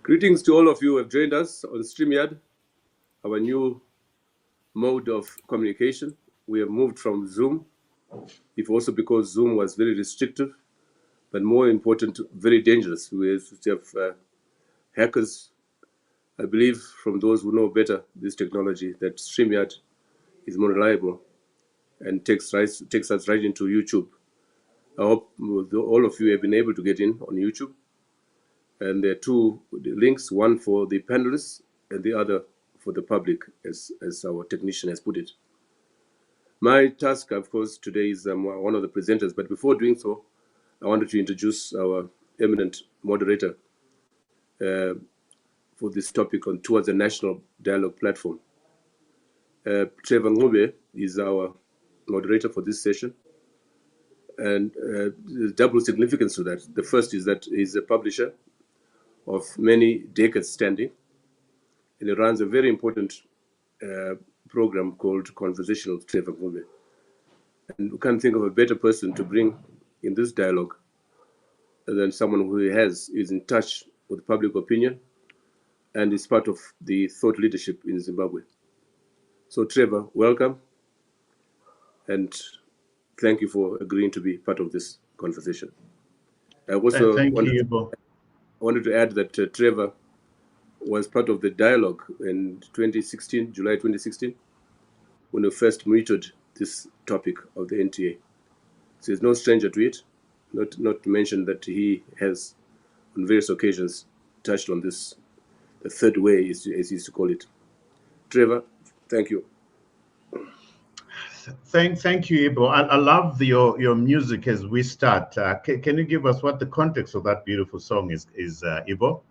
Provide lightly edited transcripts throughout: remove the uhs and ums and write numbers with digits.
Greetings to all of you who have joined us on StreamYard, our new mode of communication. We have moved from Zoom, if also because Zoom was very restrictive, but more important, very dangerous. We have hackers. I believe from those who know better this technology that StreamYard is more reliable and takes us right into YouTube. I hope all of you have been able to get in on YouTube. And there are two links, one for the panelists and the other for the public, as our technician has put it. My task, of course, today is one of the presenters, but before doing so, I wanted to introduce our eminent moderator for this topic towards the National Dialogue Platform. Trevor Ngube is our moderator for this session, and there's double significance to that. The first is that he's a publisher of many decades standing, and he runs a very important program called Conversational Trevor Ngube. And we can't think of a better person to bring in this dialogue than someone who is in touch with public opinion and is part of the thought leadership in Zimbabwe. So Trevor, welcome, and thank you for agreeing to be part of this conversation. I also wanted to add that Trevor was part of the dialogue in 2016, July 2016, when we first mooted this topic of the NTA. So he's no stranger to it, not to mention that he has, on various occasions, touched on this, the third way, as he used to call it. Trevor, thank you. Thank you, Ibo. I love your music as we start. Can you give us what the context of that beautiful song is Ibo?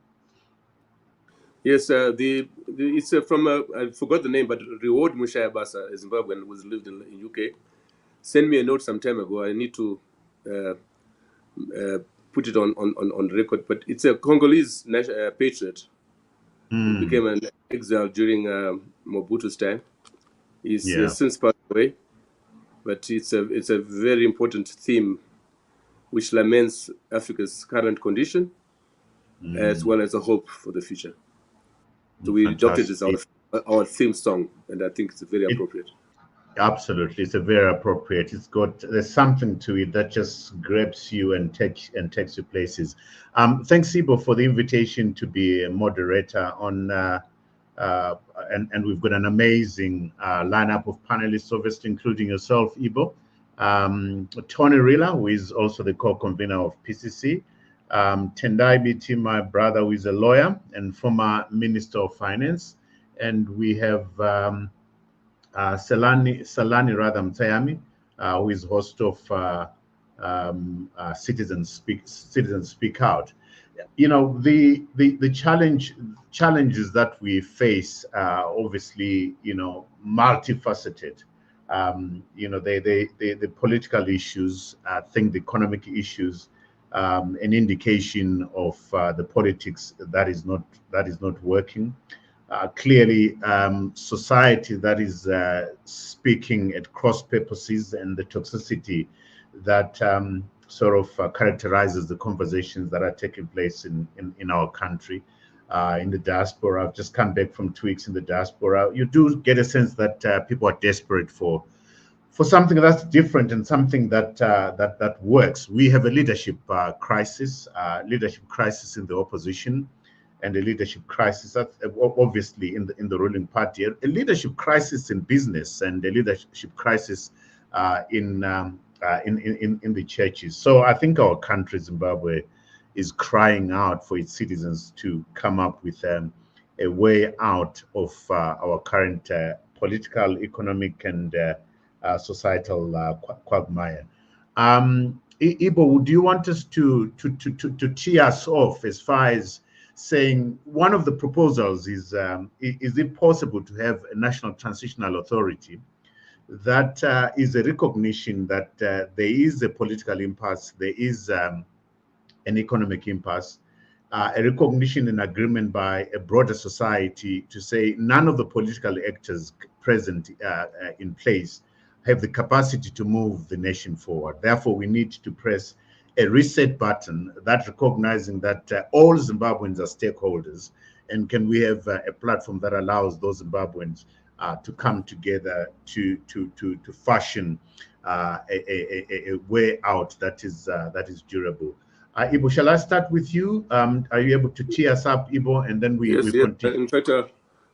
Yes, it's from, I forgot the name, but Reward Mushaya Basa, a Zimbabwean who lived in UK, sent me a note some time ago. I need to put it on record, but it's a Congolese patriot who became an exile during Mobutu's time. He's since passed away, but it's a very important theme which laments Africa's current condition as well as a hope for the future. So we adopted it as our theme song, and I think it's very appropriate. Absolutely, it's a very appropriate. There's something to it that just grabs you and takes you places. Thanks, Ibo, for the invitation to be a moderator on, and we've got an amazing lineup of panelists, obviously including yourself, Ibo. Tony Rila, who is also the co-convener of PCC. Tendai Biti, my brother, who is a lawyer and former Minister of Finance, and we have Salani Mtayami, who is host of Citizens Speak Out. You know, the challenges that we face are obviously, you know, multifaceted. You know, the political issues, I think the economic issues, an indication of the politics that is not working. Clearly, society that is speaking at cross purposes, and the toxicity that sort of characterizes the conversations that are taking place in our country, in the diaspora. I've just come back from 2 weeks in the diaspora. You do get a sense that people are desperate for something that's different and something that works. We have a leadership crisis in the opposition, and a leadership crisis obviously in the ruling party, a leadership crisis in business, and a leadership crisis in the churches. So I think our country, Zimbabwe, is crying out for its citizens to come up with a way out of our current political, economic, and societal quagmire. Ibo, do you want us to tee us off as far as saying one of the proposals is it possible to have a National Transitional Authority that is a recognition that there is a political impasse, there is an economic impasse, a recognition and agreement by a broader society to say none of the political actors present in place have the capacity to move the nation forward. Therefore, we need to press a reset button that recognizing that all Zimbabweans are stakeholders, and can we have a platform that allows those Zimbabweans to come together to fashion a way out that is durable. Ibo, shall I start with you? Are you able to tee us up, Ibo, and then we continue? In fact,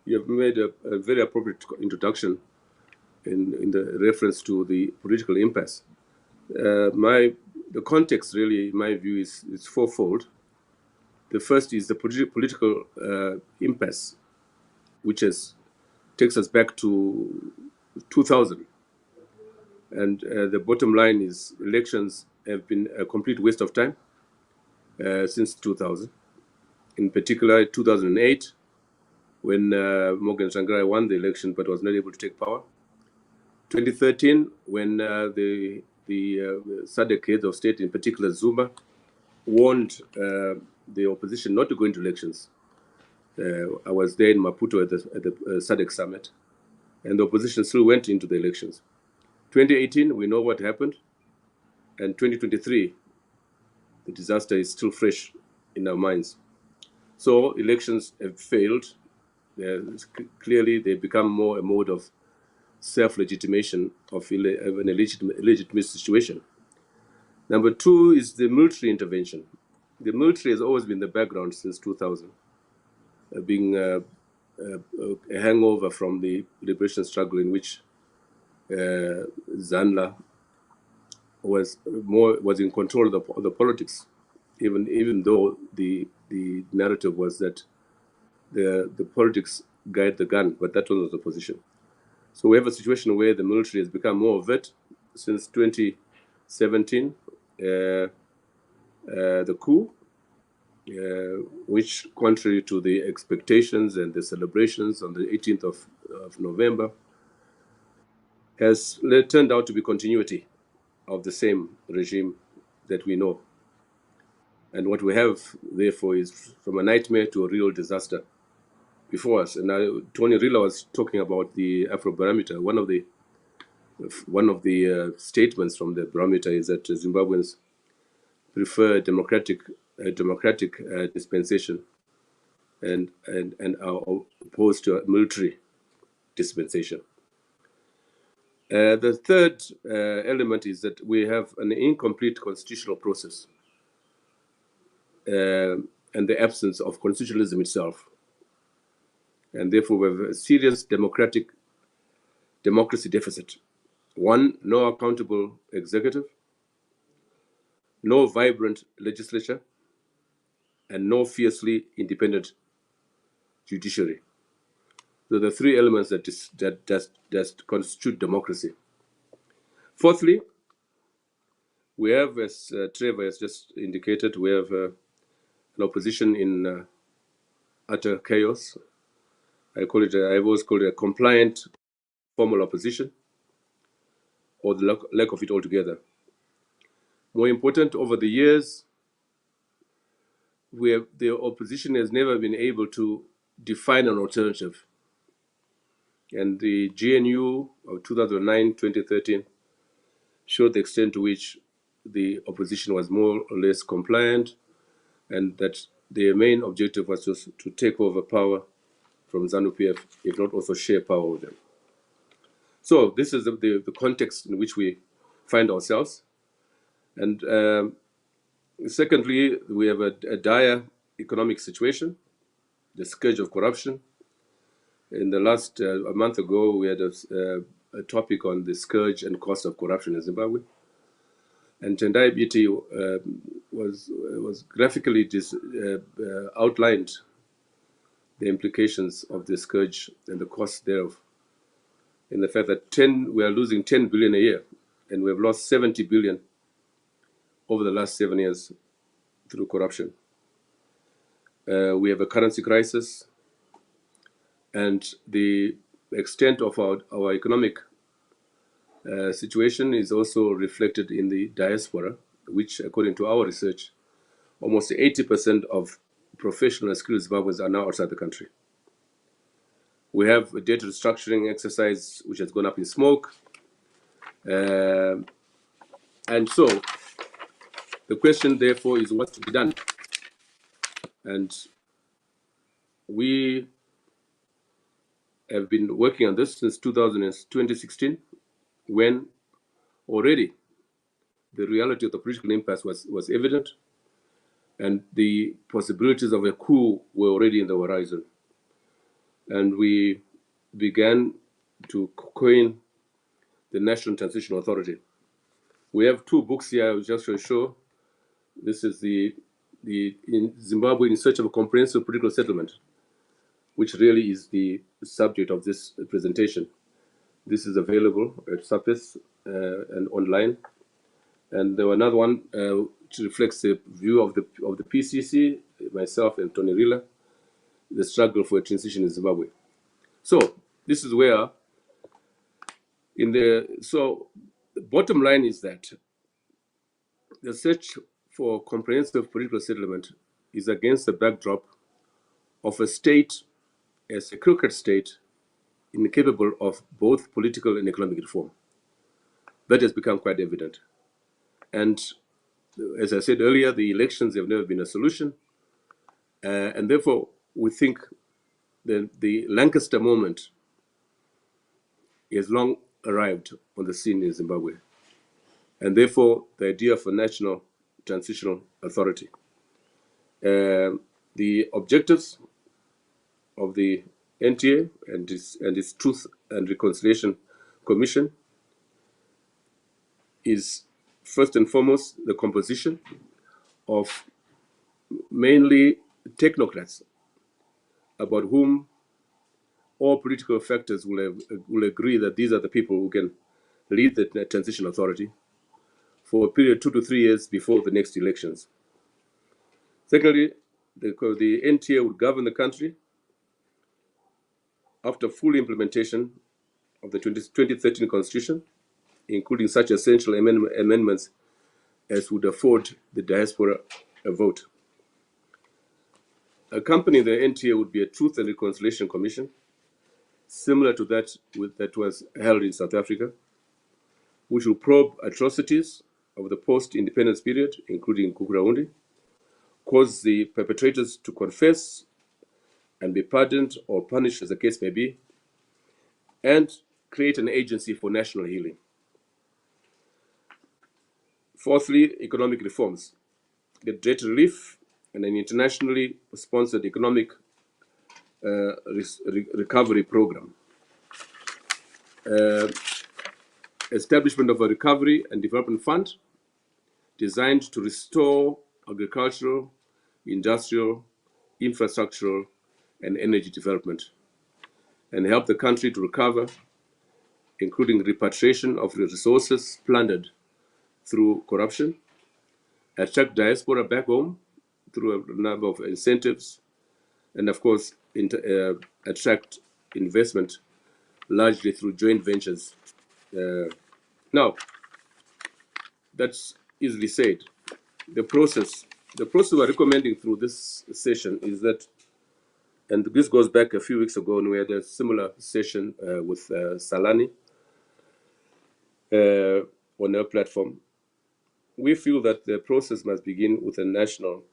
you have made a very appropriate introduction in the reference to the political impasse. The context, really, in my view, is fourfold. The first is the political impasse, which takes us back to 2000. And the bottom line is elections have been a complete waste of time since 2000. In particular, 2008, when Morgan Tsvangirai won the election but was not able to take power. 2013, when the SADC head of state, in particular Zuma, warned the opposition not to go into elections. I was there in Maputo at the SADC Summit, and the opposition still went into the elections. 2018, we know what happened, and 2023, the disaster is still fresh in our minds. So elections have failed. Clearly, they become more a mode of self-legitimation of an illegitimate situation. Number two is the military intervention. The military has always been the background since 2000, being a hangover from the liberation struggle in which ZANU-PF was in control of the politics, even though the narrative was that the politics guide the gun, but that was the position. So we have a situation where the military has become more overt since 2017. The coup, which, contrary to the expectations and the celebrations on the 18th of November, has turned out to be continuity of the same regime that we know. And what we have, therefore, is from a nightmare to a real disaster before us. And now, Tony Rila was talking about the Afrobarometer. One of the statements from the barometer is that Zimbabweans prefer democratic dispensation and are opposed to a military dispensation. The third element is that we have an incomplete constitutional process and the absence of constitutionalism itself. And therefore, we have a serious democracy deficit. One, no accountable executive, no vibrant legislature, and no fiercely independent judiciary. So the three elements that constitute democracy. Fourthly, we have, as Trevor has just indicated, we have an opposition in utter chaos. I've always called it a compliant formal opposition, or the lack of it altogether. More important, over the years, the opposition has never been able to define an alternative. And the GNU of 2009-2013 showed the extent to which the opposition was more or less compliant, and that their main objective was just to take over power from ZANU-PF, if not also share power with them. So this is the context in which we find ourselves. And secondly, we have a dire economic situation, the scourge of corruption. In the last, a month ago, we had a topic on the scourge and cost of corruption in Zimbabwe. And Tendai Biti was graphically outlined the implications of the scourge and the cost thereof, in the fact that we are losing 10 billion a year, and we have lost 70 billion over the last 7 years through corruption. We have a currency crisis, and the extent of our economic situation is also reflected in the diaspora, which, according to our research, almost 80% of professional and skilled Zimbabweans are now outside the country. We have a debt restructuring exercise which has gone up in smoke. And so The question, therefore, is what to be done. And we have been working on this since 2016, when already the reality of the political impasse was evident, and the possibilities of a coup were already in the horizon. And we began to coin the National Transitional Authority. We have two books here, I will just show. This is the in Zimbabwe in Search of a Comprehensive Political Settlement, which really is the subject of this presentation. This is available at SABBATH and online. And there was another one which reflects the view of the PCC, myself and Tony Rila, the struggle for a transition in Zimbabwe. So this is where so the bottom line is that the search for comprehensive political settlement is against the backdrop of a state as a crooked state incapable of both political and economic reform. That has become quite evident. And as I said earlier, the elections have never been a solution. And therefore, we think that the Lancaster moment has long arrived on the scene in Zimbabwe. And therefore, the idea of a National Transitional Authority. The objectives of the NTA and its Truth and Reconciliation Commission is first and foremost the composition of mainly technocrats, about whom all political factors will agree that these are the people who can lead the transition authority for a period 2 to 3 years before the next elections. Secondly, the NTA would govern the country after full implementation of the 2013 Constitution, including such essential amendments as would afford the diaspora a vote. Accompanying the NTA would be a Truth and Reconciliation Commission, similar to that that was held in South Africa, which will probe atrocities of the post-independence period, including Kukuraundi, cause the perpetrators to confess and be pardoned or punished as the case may be, and create an agency for national healing. Fourthly, economic reforms, the debt relief and an internationally sponsored economic recovery program. Establishment of a recovery and development fund designed to restore agricultural, industrial, infrastructural, and energy development, and help the country to recover, including repatriation of resources plundered through corruption, attract diaspora back home through a number of incentives, and of course, attract investment largely through joint ventures. Now, that's easily said. The process we're recommending through this session is that, and this goes back a few weeks ago when we had a similar session with Salani on our platform. We feel that the process must begin with a national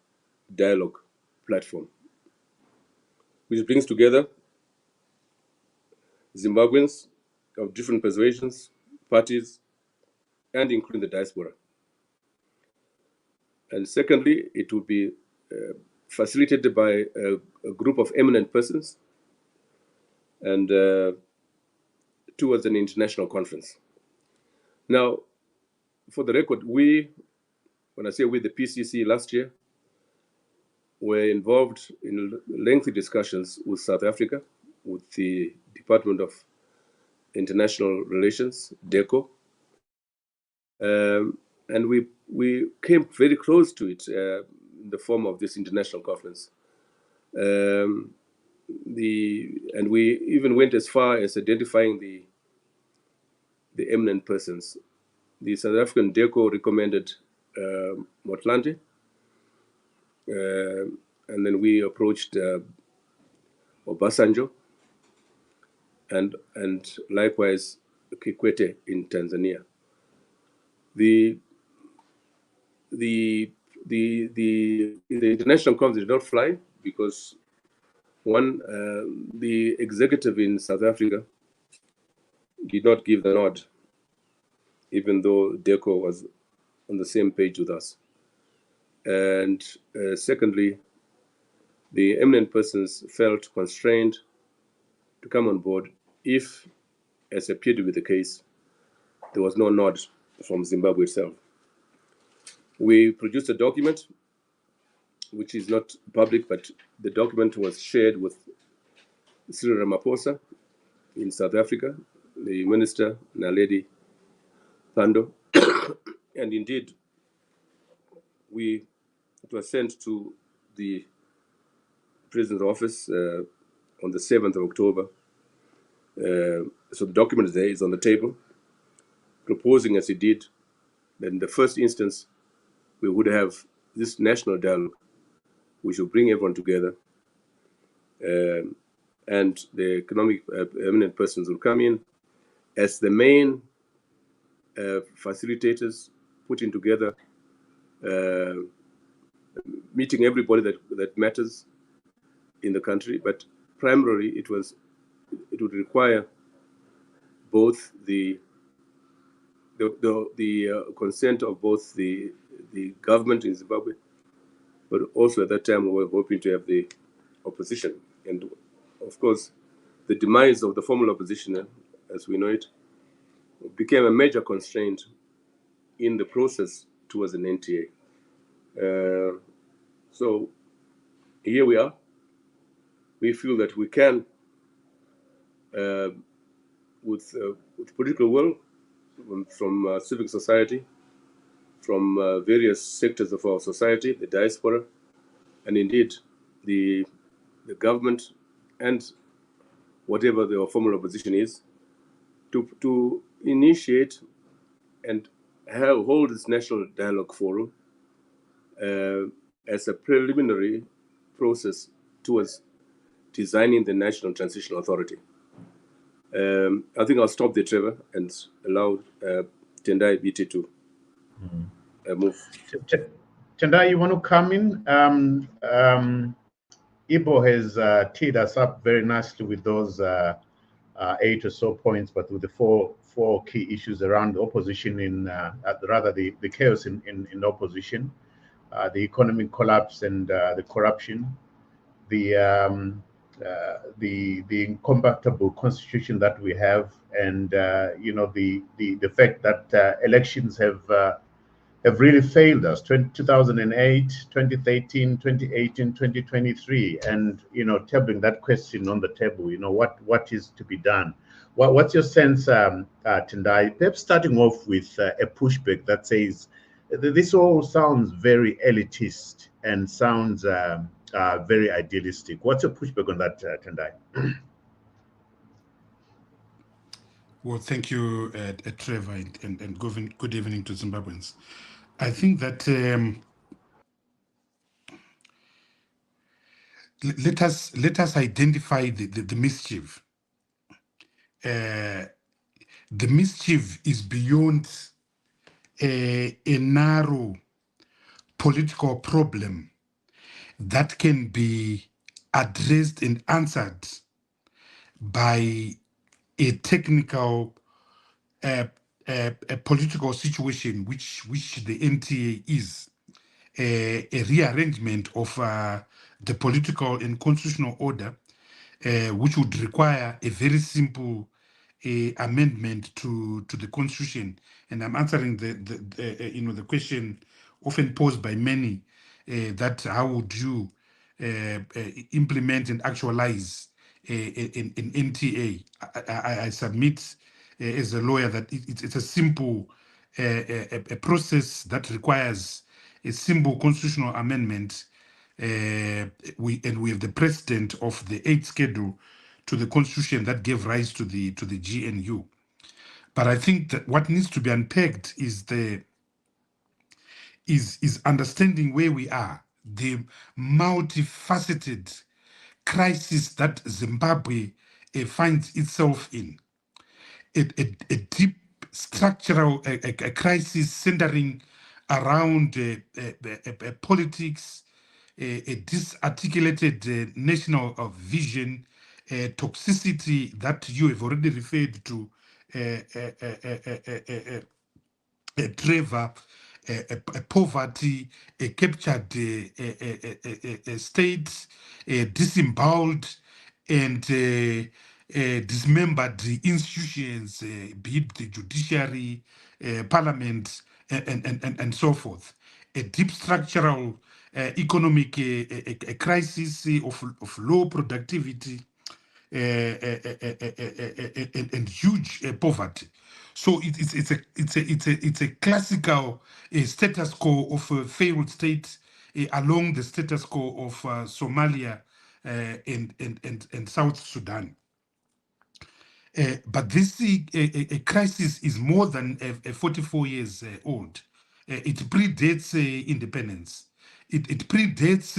dialogue platform, which brings together Zimbabweans of different persuasions, parties, and including the diaspora. And secondly, it will be facilitated by a group of eminent persons and towards an international conference. Now, for the record, when I say we, the PCC last year, were involved in lengthy discussions with South Africa, with the Department of International Relations, DECO, and we came very close to it in the form of this international conference. And we even went as far as identifying the eminent persons. The South African DECO recommended Motlanthe, and then we approached Obasanjo, and likewise Kikwete in Tanzania. The the international conference did not fly because one, the executive in South Africa did not give the nod, even though DECO was on the same page with us. And secondly, the eminent persons felt constrained to come on board if, as appeared to be the case, there was no nod from Zimbabwe itself. We produced a document which is not public, but the document was shared with Cyril Ramaphosa in South Africa, the minister, Naledi Pandor, and indeed, it was sent to the president's office on the 7th of October. So the document is there, is on the table, proposing as he did that in the first instance, we would have this national dialogue, which will bring everyone together, and the economic eminent persons will come in as the main facilitators, putting together, meeting everybody that matters in the country. But primarily, it would require both the consent of both the government in Zimbabwe, but also at that time we were hoping to have the opposition. And of course, the demise of the formal opposition, as we know it, became a major constraint in the process towards an NTA. So here we are. We feel that we can, with political will from civic society, from various sectors of our society, the diaspora, and indeed the government, and whatever the formal opposition is, to initiate and hold this national dialogue forum as a preliminary process towards designing the National Transitional Authority. I think I'll stop there, Trevor, and allow Tendai BT to move. Tendai, you want to come in? Ibo has teed us up very nicely with those 8 or so points, but with the four key issues around the opposition rather the chaos in opposition, the economic collapse and the corruption, the incompatible constitution that we have, and the fact that elections have really failed us, 2008, 2013, 2018, 2023, and tabling that question on the table, what is to be done. What's your sense, Tendai? Perhaps starting off with a pushback that says this all sounds very elitist and sounds very idealistic. What's your pushback on that, Tendai? Well, thank you, Trevor, and good evening to Zimbabweans. I think that let us identify the mischief. The mischief is beyond a narrow political problem that can be addressed and answered by a technical a political situation, which the NTA is, a rearrangement of the political and constitutional order, which would require a very simple amendment to the constitution. And I'm answering the question often posed by many, that how would you implement and actualize an NTA? I submit as a lawyer that it's a simple a process that requires a simple constitutional amendment. We have the precedent of the 8th schedule to the constitution that gave rise to the GNU. But I think that what needs to be unpacked is understanding where we are, the multifaceted crisis that Zimbabwe finds itself in, a deep structural crisis centering around politics, a disarticulated national vision, toxicity that you have already referred to, Trevor, poverty, a captured state, disemboweled and dismembered institutions, be it the judiciary, parliament, and so forth. A deep structural economic crisis of low productivity, and huge poverty. So it's a classical status quo of a failed state along the status quo of Somalia and South Sudan. But this crisis is more than 44 years old. It predates independence. It predates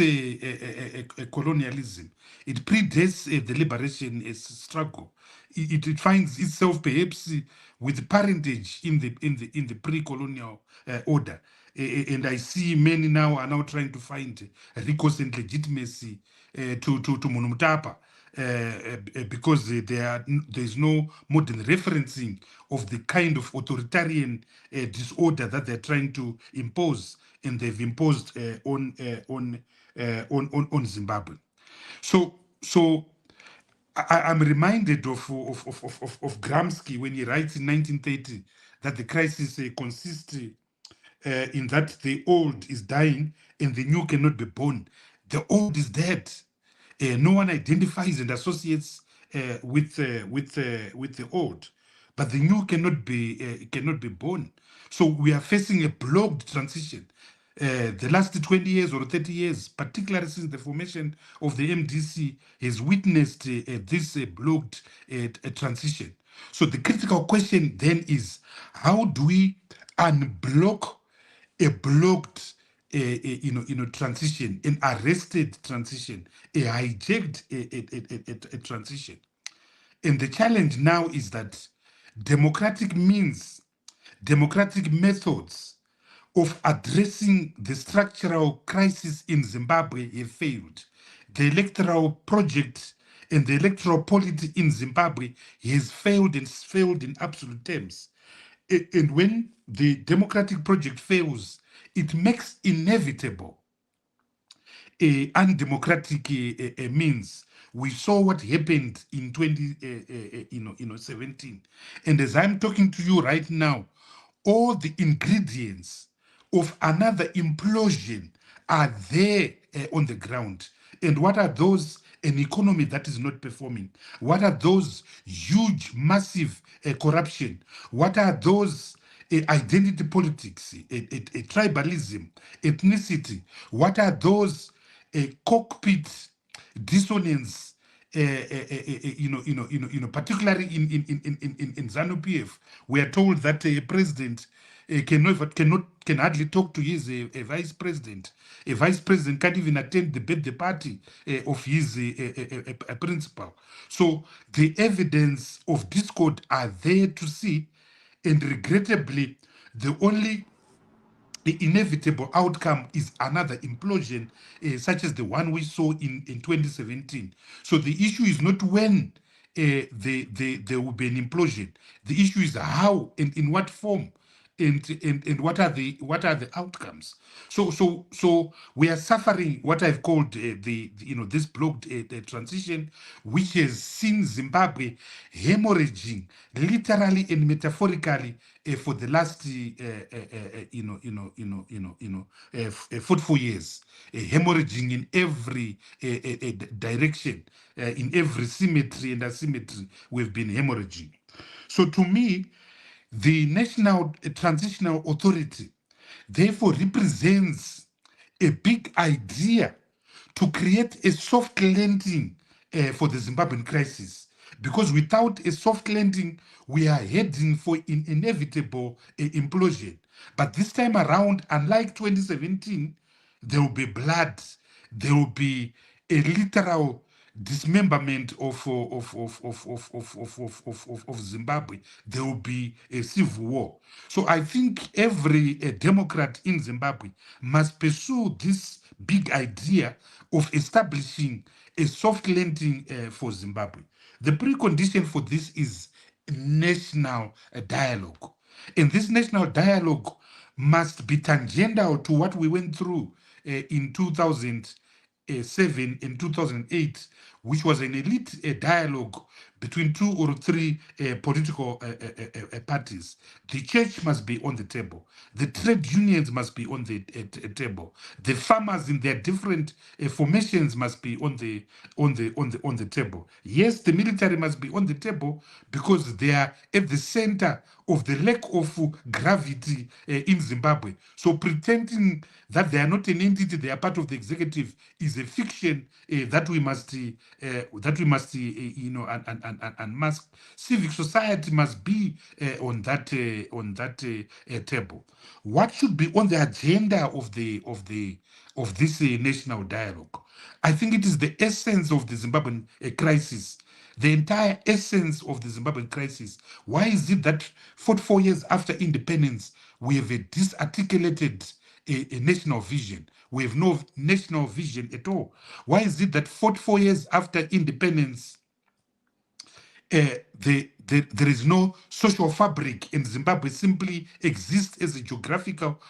colonialism. It predates the liberation struggle. It finds itself perhaps with parentage in the pre-colonial order. And I see many now are now trying to find recourse and legitimacy to Munumtapa. Because there's no modern referencing of the kind of authoritarian disorder that they're trying to impose, and they've imposed on Zimbabwe. So I'm reminded of Gramsci when he writes in 1930 that the crisis consists in that the old is dying and the new cannot be born. The old is dead. No one identifies and associates with the old, but the new cannot be born. So we are facing a blocked transition. The last 20 years or 30 years, particularly since the formation of the MDC, has witnessed this blocked transition. So the critical question then is, how do we unblock a blocked transition, an arrested transition, a hijacked a transition? And the challenge now is that democratic methods of addressing the structural crisis in Zimbabwe have failed. The electoral project and the electoral polity in Zimbabwe has failed, and failed in absolute terms. And when the democratic project fails, it makes inevitable undemocratic means. We saw what happened in 2017. And as I'm talking to you right now, all the ingredients of another implosion are there on the ground. And what are those? An economy that is not performing. What are those? Huge, massive corruption. What are those? Identity politics, tribalism, ethnicity. What are those? Cockpit dissonance, particularly in ZANU-PF, we are told that a president can hardly talk to his vice president. A vice president can't even attend the birthday party of his principal. So the evidence of discord are there to see, and regrettably, the only inevitable outcome is another implosion, such as the one we saw in 2017. So the issue is not when there will be an implosion. The issue is how and in what form, and what are the outcomes. So we are suffering what I've called this blocked transition, which has seen Zimbabwe hemorrhaging literally and metaphorically for the last 44 years, hemorrhaging in every direction, in every symmetry and asymmetry. We've been hemorrhaging. So to me, the National Transitional Authority therefore represents a big idea to create a soft landing for the Zimbabwean crisis. Because without a soft landing, we are heading for an inevitable implosion. But this time around, unlike 2017, there will be blood, there will be a literal dismemberment of Zimbabwe, there will be a civil war. So I think every Democrat in Zimbabwe must pursue this big idea of establishing a soft landing for Zimbabwe. The precondition for this is national dialogue. And this national dialogue must be tangential to what we went through in 2007 and 2008, which was an elite dialogue between 2 or 3 political parties. The church must be on the table. The trade unions must be on the table. The farmers in their different formations must be on the table. Yes, the military must be on the table because they are at the center of the lack of gravity in Zimbabwe. So pretending that they are not an entity, they are part of the executive, is a fiction that we must unmask. Civic society must be on that table. What should be on the agenda of this national dialogue? I think it is the essence of the Zimbabwean crisis. The entire essence of the Zimbabwean crisis. Why is it that 44 years after independence, we have a disarticulated a national vision? We have no national vision at all. Why is it that 44 years after independence, there is no social fabric, and Zimbabwe simply exists as a geographical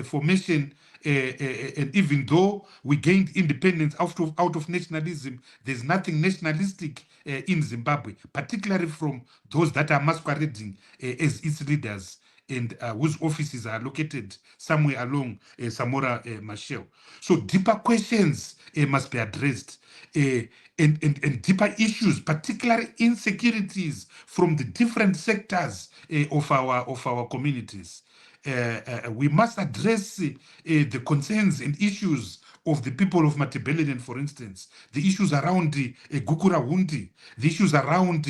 formation? And even though we gained independence out of nationalism, there's nothing nationalistic in Zimbabwe, particularly from those that are masquerading as its leaders and whose offices are located somewhere along Samora Machel. So deeper questions must be addressed. And deeper issues, particularly insecurities from the different sectors of our communities. We must address the concerns and issues of the people of Matabeleland, for instance, the issues around Gukura Hundi, the issues around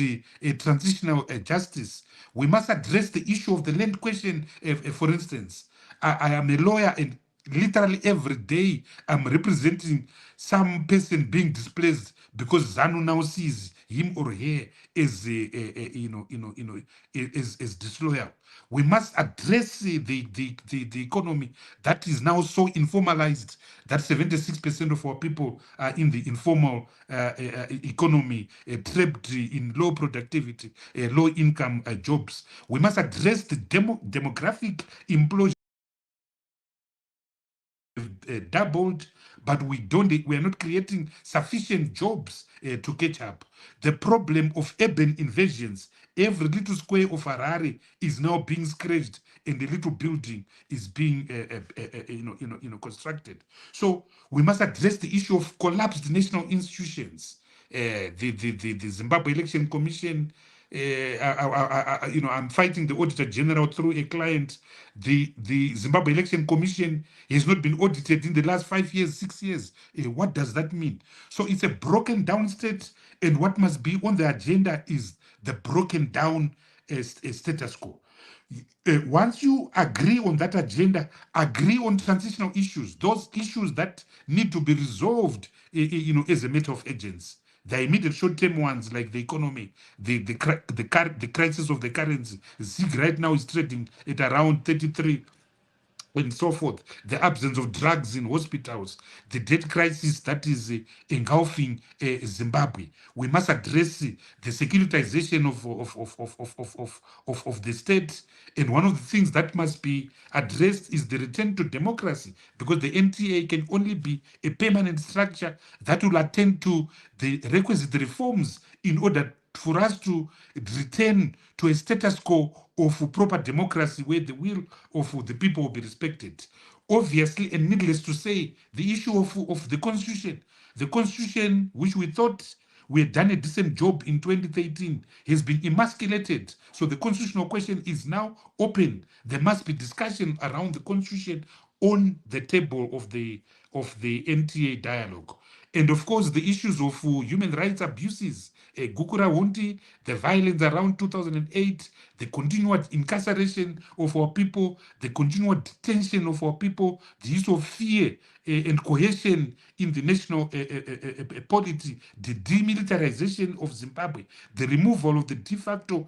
transitional justice. We must address the issue of the land question, for instance. I am a lawyer, and literally every day I'm representing some person being displaced because ZANU now sees him or her as disloyal. We must address the economy that is now so informalized that 76% of our people are in the informal economy, trapped in low productivity, low income jobs. We must address the demographic implosion. Doubled, but we are not creating sufficient jobs to catch up. The problem of urban invasions, every little square of Harare is now being scratched, and the little building is being constructed. So we must address the issue of collapsed national institutions. The Zimbabwe Election Commission. I'm fighting the Auditor General through a client. The Zimbabwe Election Commission has not been audited in the last 5 years, 6 years. What does that mean? So it's a broken down state, and what must be on the agenda is the broken down status quo. Once you agree on that agenda, agree on transitional issues, those issues that need to be resolved, as a matter of urgency. The immediate short-term ones, like the economy, the crisis of the currency. ZIG right now is trading at around 33, and so forth. The absence of drugs in hospitals, the debt crisis that is engulfing Zimbabwe. We must address the securitization of the state. And one of the things that must be addressed is the return to democracy, because the NTA can only be a permanent structure that will attend to the requisite reforms in order for us to return to a status quo of proper democracy where the will of the people will be respected. Obviously, and needless to say, the issue of the constitution, which we thought we had done a decent job in 2013, has been emasculated. So the constitutional question is now open. There must be discussion around the constitution on the table of the NTA dialogue. And of course, the issues of human rights abuses, Gukura Wunti, the violence around 2008, the continued incarceration of our people, the continued detention of our people, the use of fear and coercion in the national polity, the demilitarization of Zimbabwe, the removal of the de facto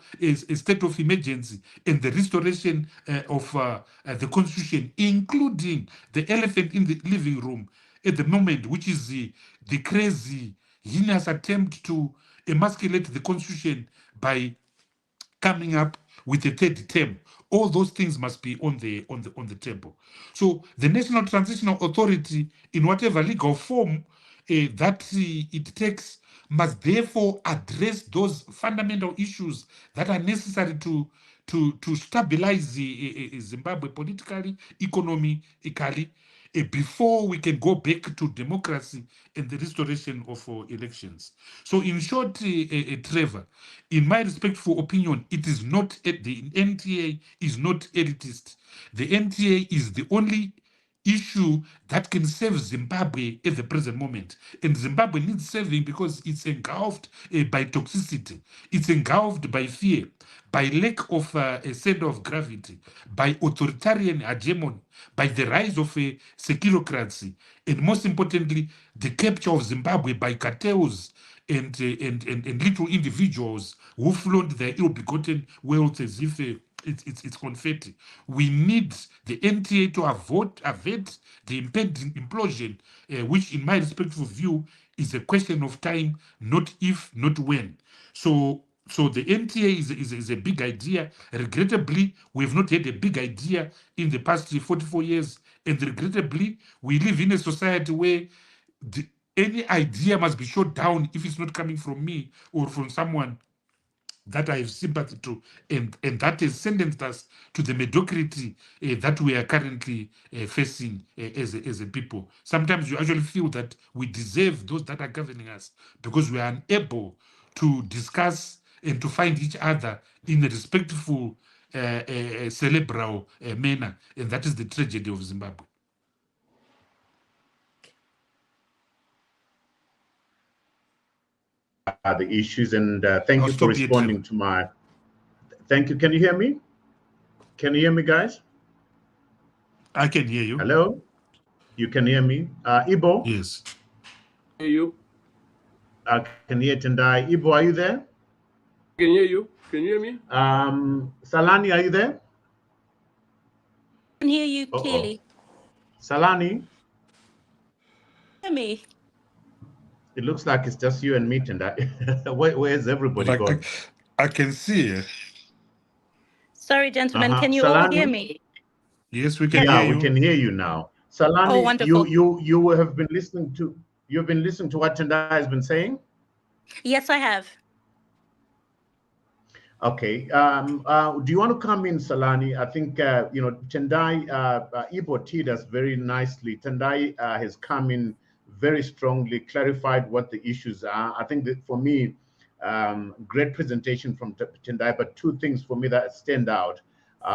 state of emergency, and the restoration of the constitution, including the elephant in the living room at the moment, which is the crazy, heinous attempt to emasculate the constitution by coming up with a third term. All those things must be on the table. So the National Transitional Authority, in whatever legal form that it takes, must therefore address those fundamental issues that are necessary to stabilize Zimbabwe politically, economically, before we can go back to democracy and the restoration of elections. So in short, Trevor, in my respectful opinion, it is not, the NTA is not elitist. The NTA is the only issue that can save Zimbabwe at the present moment. And Zimbabwe needs saving because it's engulfed by toxicity. It's engulfed by fear, by lack of a center of gravity, by authoritarian hegemony, by the rise of a securocracy, and most importantly, the capture of Zimbabwe by cartels and little individuals who flaunt their ill-begotten wealth as if it's confetti. We need the NTA to avert the impending implosion, which in my respectful view is a question of time, not if, not when. So the NTA is a big idea. Regrettably, we have not had a big idea in the past 44 years. And regrettably, we live in a society where any idea must be shot down if it's not coming from me or from someone that I have sympathy to, and that has sentenced us to the mediocrity that we are currently facing as a people. Sometimes you actually feel that we deserve those that are governing us because we are unable to discuss and to find each other in a respectful, cerebral manner, and that is the tragedy of Zimbabwe. The issues, and thank you for responding to my. Thank you. Can you hear me? Can you hear me, guys? I can hear you. Hello? You can hear me? Ibo? Yes. Hear you. I can hear Tendai. Ibo, are you there? I can hear you. Can you hear me? Salani, are you there? I can hear you clearly. Salani? Hear me? It looks like it's just you and me, Tendai. Where's everybody gone? I can see it. Sorry, gentlemen. Can you all hear me? Yes, we can hear you. We can hear you now. Salani, oh, wonderful. You have been listening to what Tendai has been saying? Yes, I have. Okay. Do you want to come in, Salani? I think Tendai Ibo teed us very nicely. Tendai has come in very strongly, clarified what the issues are. I think that for me, great presentation from Tendai, but two things for me that stand out,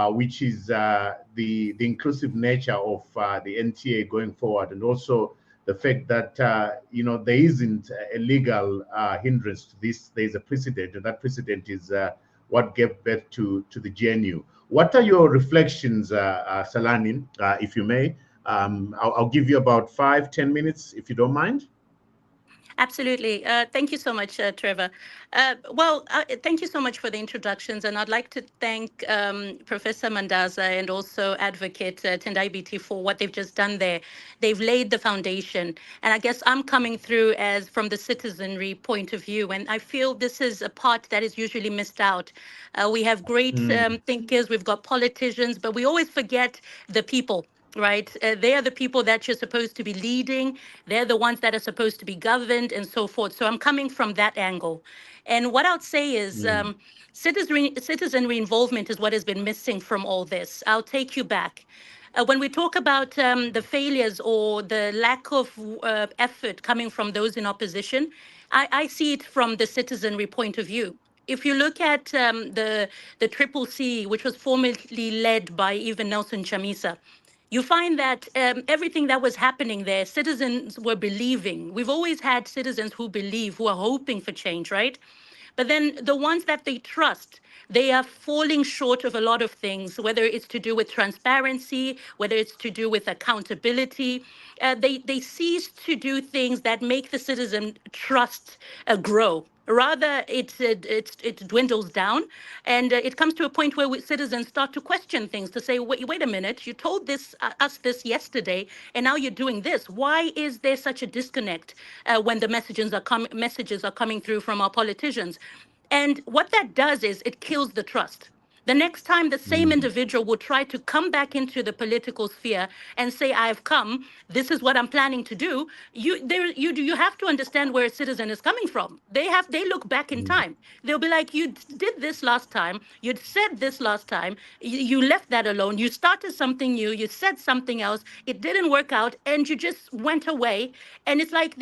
which is the inclusive nature of the NTA going forward, and also the fact that there isn't a legal hindrance to this. There's a precedent, and that precedent is what gave birth to the GNU. What are your reflections, Salani, if you may? I'll give you about 5-10 minutes, if you don't mind. Absolutely. Thank you so much, Trevor. Thank you so much for the introductions. And I'd like to thank Professor Mandaza and also Advocate Tendai BT for what they've just done there. They've laid the foundation. And I guess I'm coming through as from the citizenry point of view. And I feel this is a part that is usually missed out. We have great thinkers, we've got politicians, but we always forget the people. Right? They are the people that you're supposed to be leading. They're the ones that are supposed to be governed and so forth. So I'm coming from that angle. And what I'll say is citizenry involvement is what has been missing from all this. I'll take you back. When we talk about the failures or the lack of effort coming from those in opposition, I see it from the citizenry point of view. If you look at the Triple C, which was formerly led by even Nelson Chamisa, you find that everything that was happening there, citizens were believing. We've always had citizens who believe, who are hoping for change, right? But then the ones that they trust, they are falling short of a lot of things, whether it's to do with transparency, whether it's to do with accountability. They cease to do things that make the citizen trust grow. Rather, it dwindles down, and it comes to a point where citizens start to question things, to say, wait a minute, you told us this yesterday, and now you're doing this. Why is there such a disconnect when the messages are coming through from our politicians? And what that does is it kills the trust. The next time the same individual will try to come back into the political sphere and say, I've come, this is what I'm planning to do, you have to understand where a citizen is coming from. They look back in time. They'll be like, you did this last time, you'd said this last time, you left that alone, you started something new, you said something else, it didn't work out, and you just went away. And it's like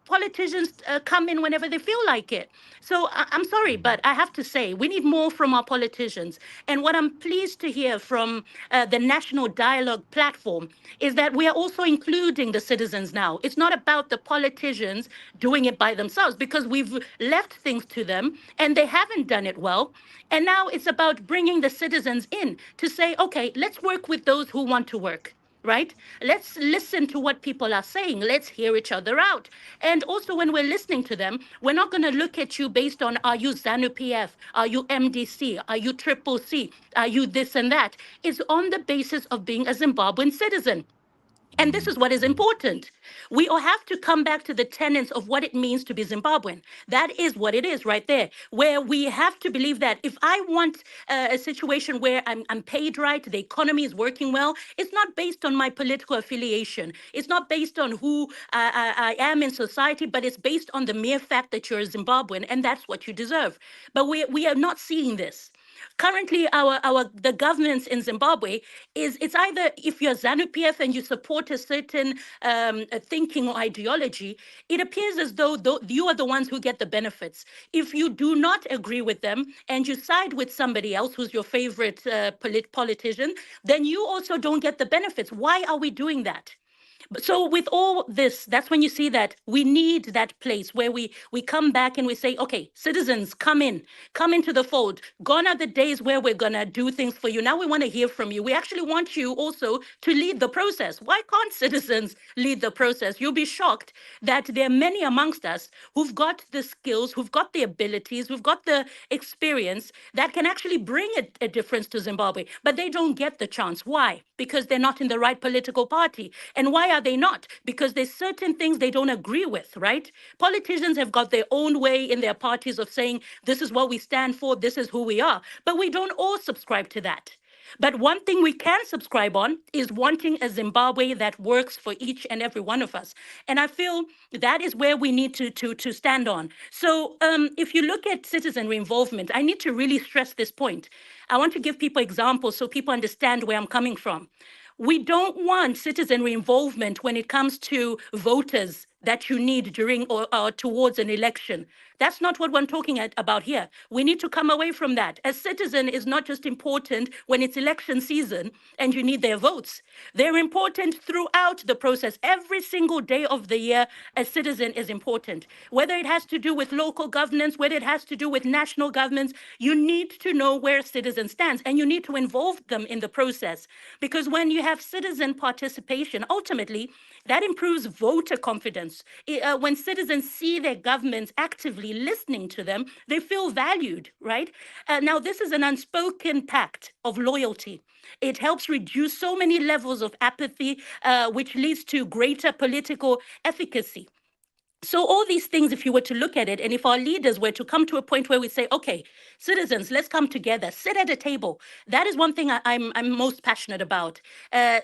politicians come in whenever they feel like it. So I'm sorry, but I have to say, we need more from our politicians. And what I'm pleased to hear from the National Dialogue Platform is that we are also including the citizens now. It's not about the politicians doing it by themselves, because we've left things to them and they haven't done it well. And now it's about bringing the citizens in to say, okay, let's work with those who want to work. Right? Let's listen to what people are saying. Let's hear each other out. And also, when we're listening to them, we're not going to look at you based on, are you ZANU-PF? Are you MDC? Are you Triple C? Are you this and that? It's on the basis of being a Zimbabwean citizen. And this is what is important. We all have to come back to the tenets of what it means to be Zimbabwean. That is what it is right there, where we have to believe that if I want a situation where I'm paid right, the economy is working well, it's not based on my political affiliation. It's not based on who I am in society, but it's based on the mere fact that you're a Zimbabwean, and that's what you deserve. But we are not seeing this. Currently, the governance in Zimbabwe it's either, if you're ZANU-PF and you support a certain thinking or ideology, it appears as though you are the ones who get the benefits. If you do not agree with them and you side with somebody else who's your favorite politician, then you also don't get the benefits. Why are we doing that? So with all this, that's when you see that we need that place where we come back and we say, okay, citizens, come into the fold. Gone are the days where we're going to do things for you. Now we want to hear from you. We actually want you also to lead the process. Why can't citizens lead the process? You'll be shocked that there are many amongst us who've got the skills, who've got the abilities, who've got the experience that can actually bring a difference to Zimbabwe, but they don't get the chance. Why? Because they're not in the right political party. And why are they not? Because there's certain things they don't agree with, right? Politicians have got their own way in their parties of saying, this is what we stand for, this is who we are. But we don't all subscribe to that. But one thing we can subscribe on is wanting a Zimbabwe that works for each and every one of us. And I feel that is where we need to stand on. So if you look at citizenry involvement, I need to really stress this point. I want to give people examples so people understand where I'm coming from. We don't want citizenry involvement when it comes to voters that you need during or towards an election. That's not what we're talking about here. We need to come away from that. A citizen is not just important when it's election season and you need their votes. They're important throughout the process. Every single day of the year, a citizen is important. Whether it has to do with local governance, whether it has to do with national governments, you need to know where a citizen stands and you need to involve them in the process. Because when you have citizen participation, ultimately, that improves voter confidence. When citizens see their governments actively listening to them, they feel valued, right? Now, this is an unspoken pact of loyalty. It helps reduce so many levels of apathy, which leads to greater political efficacy. So all these things, if you were to look at it, and if our leaders were to come to a point where we say, okay, citizens, let's come together, sit at a table. That is one thing I'm most passionate about.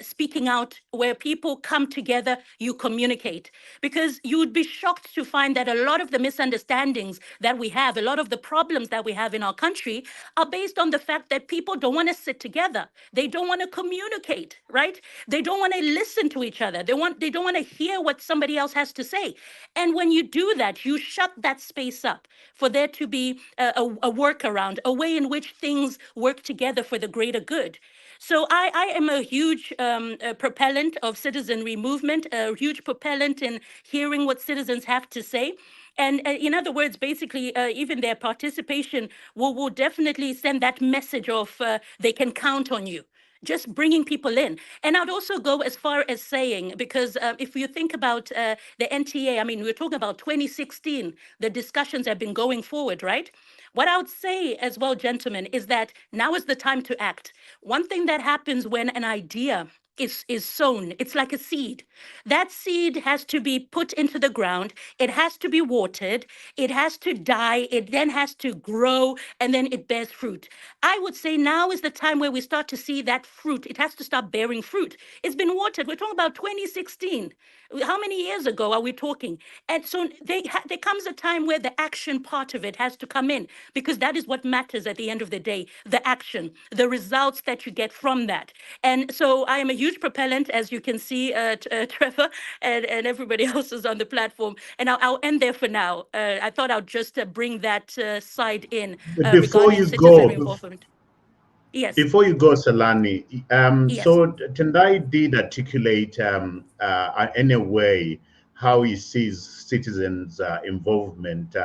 Speaking out, where people come together, you communicate. Because you would be shocked to find that a lot of the misunderstandings that we have, a lot of the problems that we have in our country are based on the fact that people don't want to sit together. They don't want to communicate, right? They don't want to listen to each other. They don't want to hear what somebody else has to say. And when you do that, you shut that space up for there to be a workaround, a way in which things work together for the greater good. So I am a huge propellant of citizenry movement, a huge propellant in hearing what citizens have to say. And in other words, basically, even their participation will definitely send that message of they can count on you. Just bringing people in. And I'd also go as far as saying, because if you think about the NTA, I mean, we're talking about 2016, the discussions have been going forward, right? What I would say as well, gentlemen, is that now is the time to act. One thing that happens when an idea is sown, it's like a seed. That seed has to be put into the ground, it has to be watered, it has to die, it then has to grow, and then it bears fruit. I would say now is the time where we start to see that fruit. It has to start bearing fruit. It's been watered. We're talking about 2016. How many years ago are we talking? And so there comes a time where the action part of it has to come in, because that is what matters at the end of the day, the action, the results that you get from that. And so I am a huge propellant, as you can see, Trevor, and everybody else is on the platform. And I'll end there for now. I thought I'll just bring that side in regarding citizen involvement. Yes. Before you go, Salani, Yes. so Tendai did articulate in a way how he sees citizens' involvement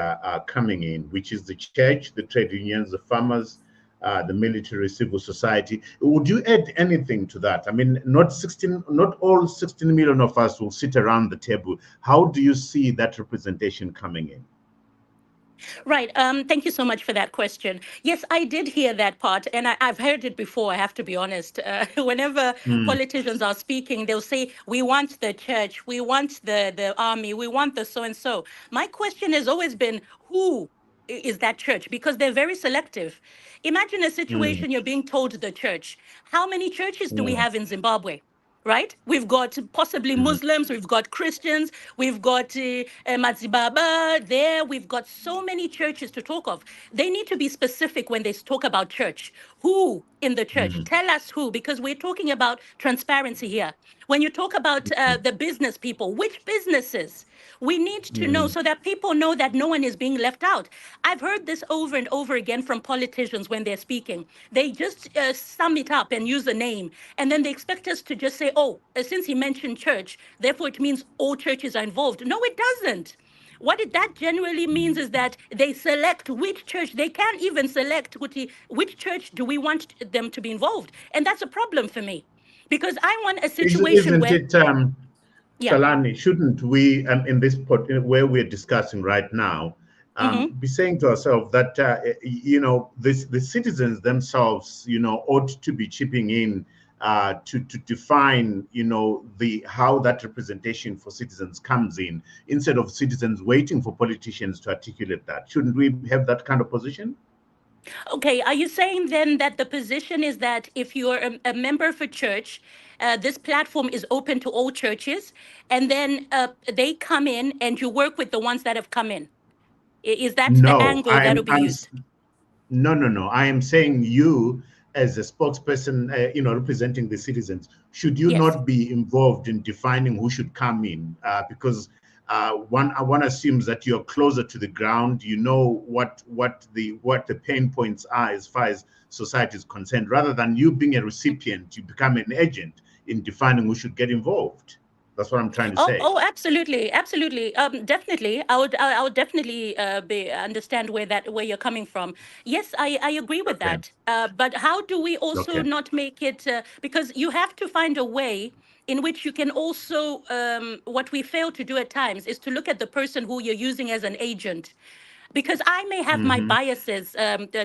coming in, which is the church, the trade unions, the farmers, the military, civil society. Would you add anything to that? I mean, not all 16 million of us will sit around the table. How do you see that representation coming in? Right. Thank you so much for that question. Yes, I did hear that part, and I've heard it before, I have to be honest. Whenever politicians are speaking, they'll say, we want the church, we want the army, we want the so-and-so. My question has always been, who is that church? Because they're very selective. Imagine a situation you're being told the church. How many churches do we have in Zimbabwe? Right? We've got possibly Muslims, we've got Christians, we've got Mazibaba there, we've got so many churches to talk of. They need to be specific when they talk about church. Who in the church? Tell us who, because we're talking about transparency here. When you talk about the business people, which businesses? We need to know so that people know that no one is being left out. I've heard this over and over again from politicians when they're speaking. They just sum it up and use a name, and then they expect us to just say, oh, since he mentioned church, therefore it means all churches are involved. No, it doesn't. What that generally means is that they select which church. They can't even select which church do we want them to be involved. And that's a problem for me, because I want a situation where... Salani, shouldn't we, in this where we're discussing right now, be saying to ourselves that, the citizens themselves, ought to be chipping in to define, how that representation for citizens comes in, instead of citizens waiting for politicians to articulate that? Shouldn't we have that kind of position? Okay, are you saying then that the position is that if you're a member of a church, this platform is open to all churches, and then they come in and you work with the ones that have come in? Is that the angle that will be used? No. I am saying you, as a spokesperson, representing the citizens, should you not be involved in defining who should come in? Because one assumes that you're closer to the ground, you know what the pain points are as far as society is concerned, rather than you being a recipient, you become an agent in defining who should get involved. That's what I'm trying to say. Oh, absolutely. Definitely. I would definitely understand where you're coming from. Yes, I agree with that. But how do we also not make it, because you have to find a way in which you can also, what we fail to do at times is to look at the person who you're using as an agent. Because I may have my biases,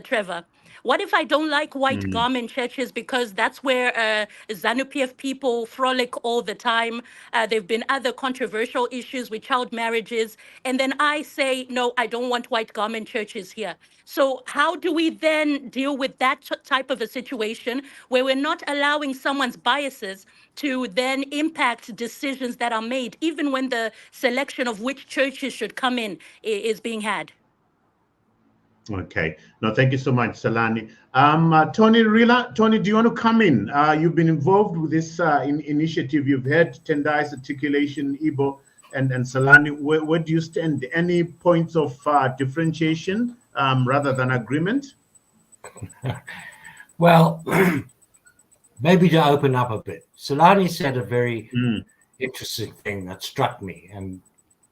Trevor. What if I don't like white garment churches because that's where ZANU-PF people frolic all the time? There have been other controversial issues with child marriages. And then I say, no, I don't want white garment churches here. So how do we then deal with that type of a situation where we're not allowing someone's biases to then impact decisions that are made, even when the selection of which churches should come in is being had? Okay. No, thank you so much, Salani. Tony Rila, Tony, do you want to come in? You've been involved with this initiative. You've heard Tendai's articulation, Ibo, and Salani. Where do you stand? Any points of differentiation rather than agreement? Well, maybe to open up a bit, Solani said a very interesting thing that struck me and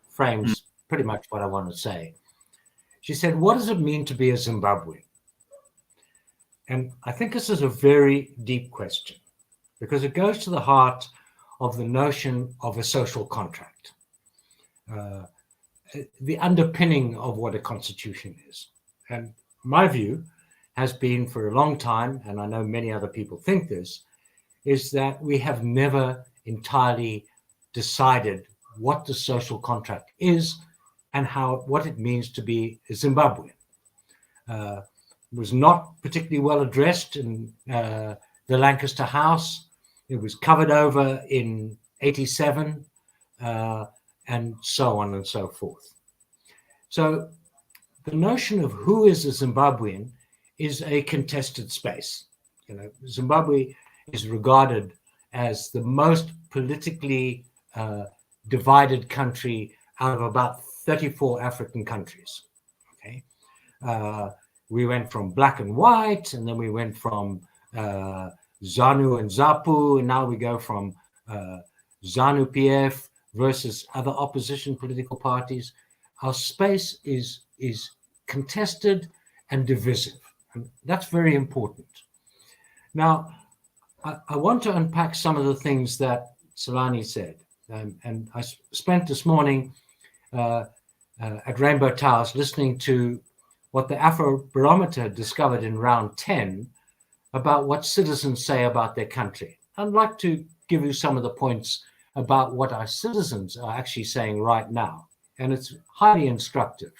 frames pretty much what I want to say. She said, what does it mean to be a Zimbabwean? And I think this is a very deep question because it goes to the heart of the notion of a social contract, the underpinning of what a constitution is. And my view has been for a long time, and I know many other people think this, is that we have never entirely decided what the social contract is and what it means to be a Zimbabwean. It was not particularly well addressed in the Lancaster House. It was covered over in '87 and so on and so forth. So the notion of who is a Zimbabwean is a contested space. You know, Zimbabwe is regarded as the most politically divided country out of about 34 African countries. Okay, we went from black and white, and then we went from ZANU and ZAPU, and now we go from ZANU-PF versus other opposition political parties. Our space is contested and divisive, and that's very important. Now, I want to unpack some of the things that Solani said, and I spent this morning at Rainbow Towers listening to what the Afrobarometer discovered in round 10 about what citizens say about their country. I'd like to give you some of the points about what our citizens are actually saying right now, and it's highly instructive.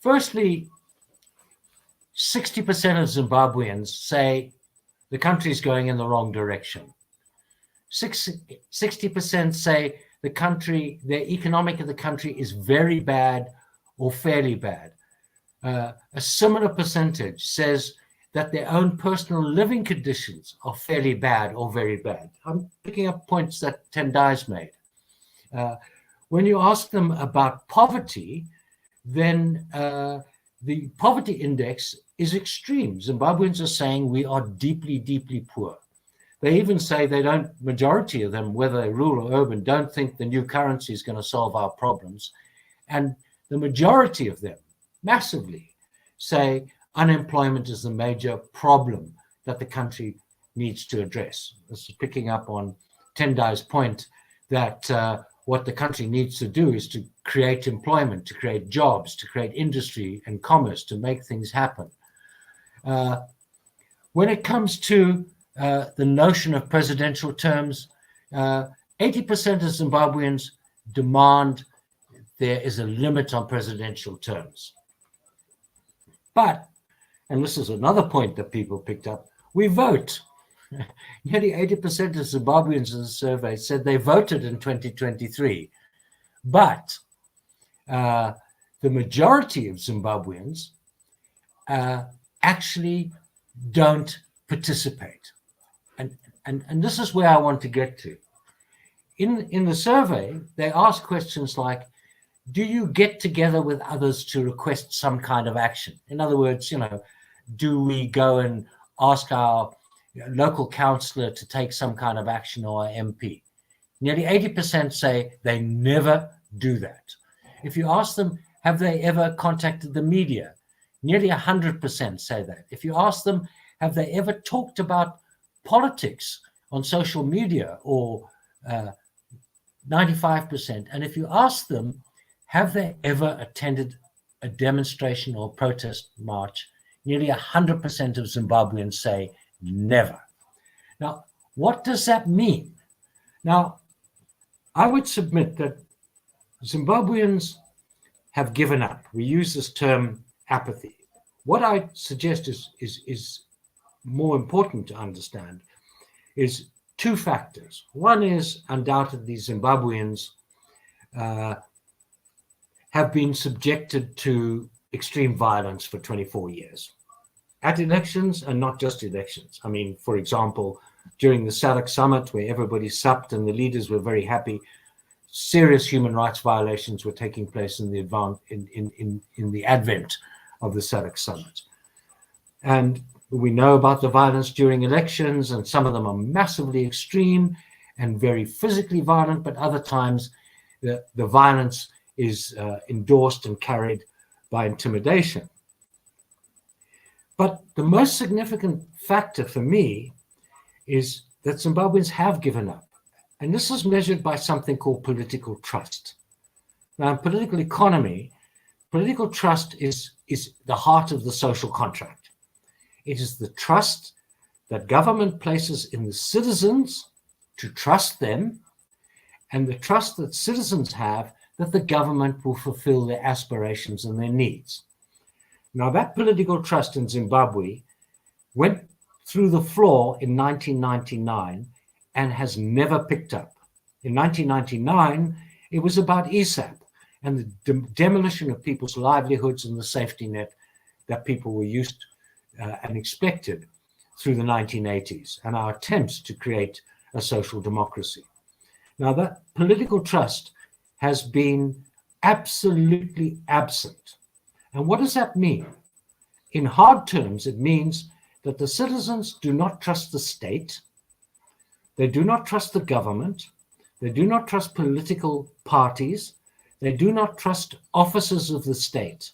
Firstly, 60% of Zimbabweans say the country is going in the wrong direction. 60% say the economic of the country is very bad or fairly bad. A similar percentage says that their own personal living conditions are fairly bad or very bad. I'm picking up points that Tendai's made. When you ask them about poverty, then the poverty index is extreme. Zimbabweans are saying we are deeply, deeply poor. They even say majority of them, whether rural or urban, don't think the new currency is going to solve our problems. And the majority of them, massively, say unemployment is the major problem that the country needs to address. This is picking up on Tendai's point that what the country needs to do is to create employment, to create jobs, to create industry and commerce, to make things happen. When it comes to the notion of presidential terms, 80% of Zimbabweans demand there is a limit on presidential terms. But, and this is another point that people picked up, we vote. Nearly 80% of Zimbabweans in the survey said they voted in 2023. But the majority of Zimbabweans actually don't participate. And this is where I want to get to. In the survey, they ask questions like, do you get together with others to request some kind of action? In other words, do we go and ask our local councillor to take some kind of action or our MP? Nearly 80% say they never do that. If you ask them, have they ever contacted the media? Nearly 100% say that. If you ask them, have they ever talked about politics on social media, or 95%. And if you ask them, have they ever attended a demonstration or protest march, nearly 100% of Zimbabweans say never. Now, what does that mean? Now, I would submit that Zimbabweans have given up. We use this term apathy. What I suggest is more important to understand is two factors. One is undoubtedly Zimbabweans have been subjected to extreme violence for 24 years at elections, and not just elections. I mean, for example, during the SADC Summit, where everybody supped and the leaders were very happy, serious human rights violations were taking place in the advent of the SADC Summit. And We know about the violence during elections, and some of them are massively extreme and very physically violent, but other times the violence is endorsed and carried by intimidation. But the most significant factor for me is that Zimbabweans have given up. And this is measured by something called political trust. Now, in political economy, political trust is the heart of the social contract. It is the trust that government places in the citizens to trust them, and the trust that citizens have that the government will fulfill their aspirations and their needs. Now, that political trust in Zimbabwe went through the floor in 1999 and has never picked up. In 1999, it was about ESAP and the demolition of people's livelihoods and the safety net that people were used and expected through the 1980s, and our attempts to create a social democracy. Now, that political trust has been absolutely absent. And what does that mean? In hard terms, it means that the citizens do not trust the state, they do not trust the government, they do not trust political parties, they do not trust officers of the state.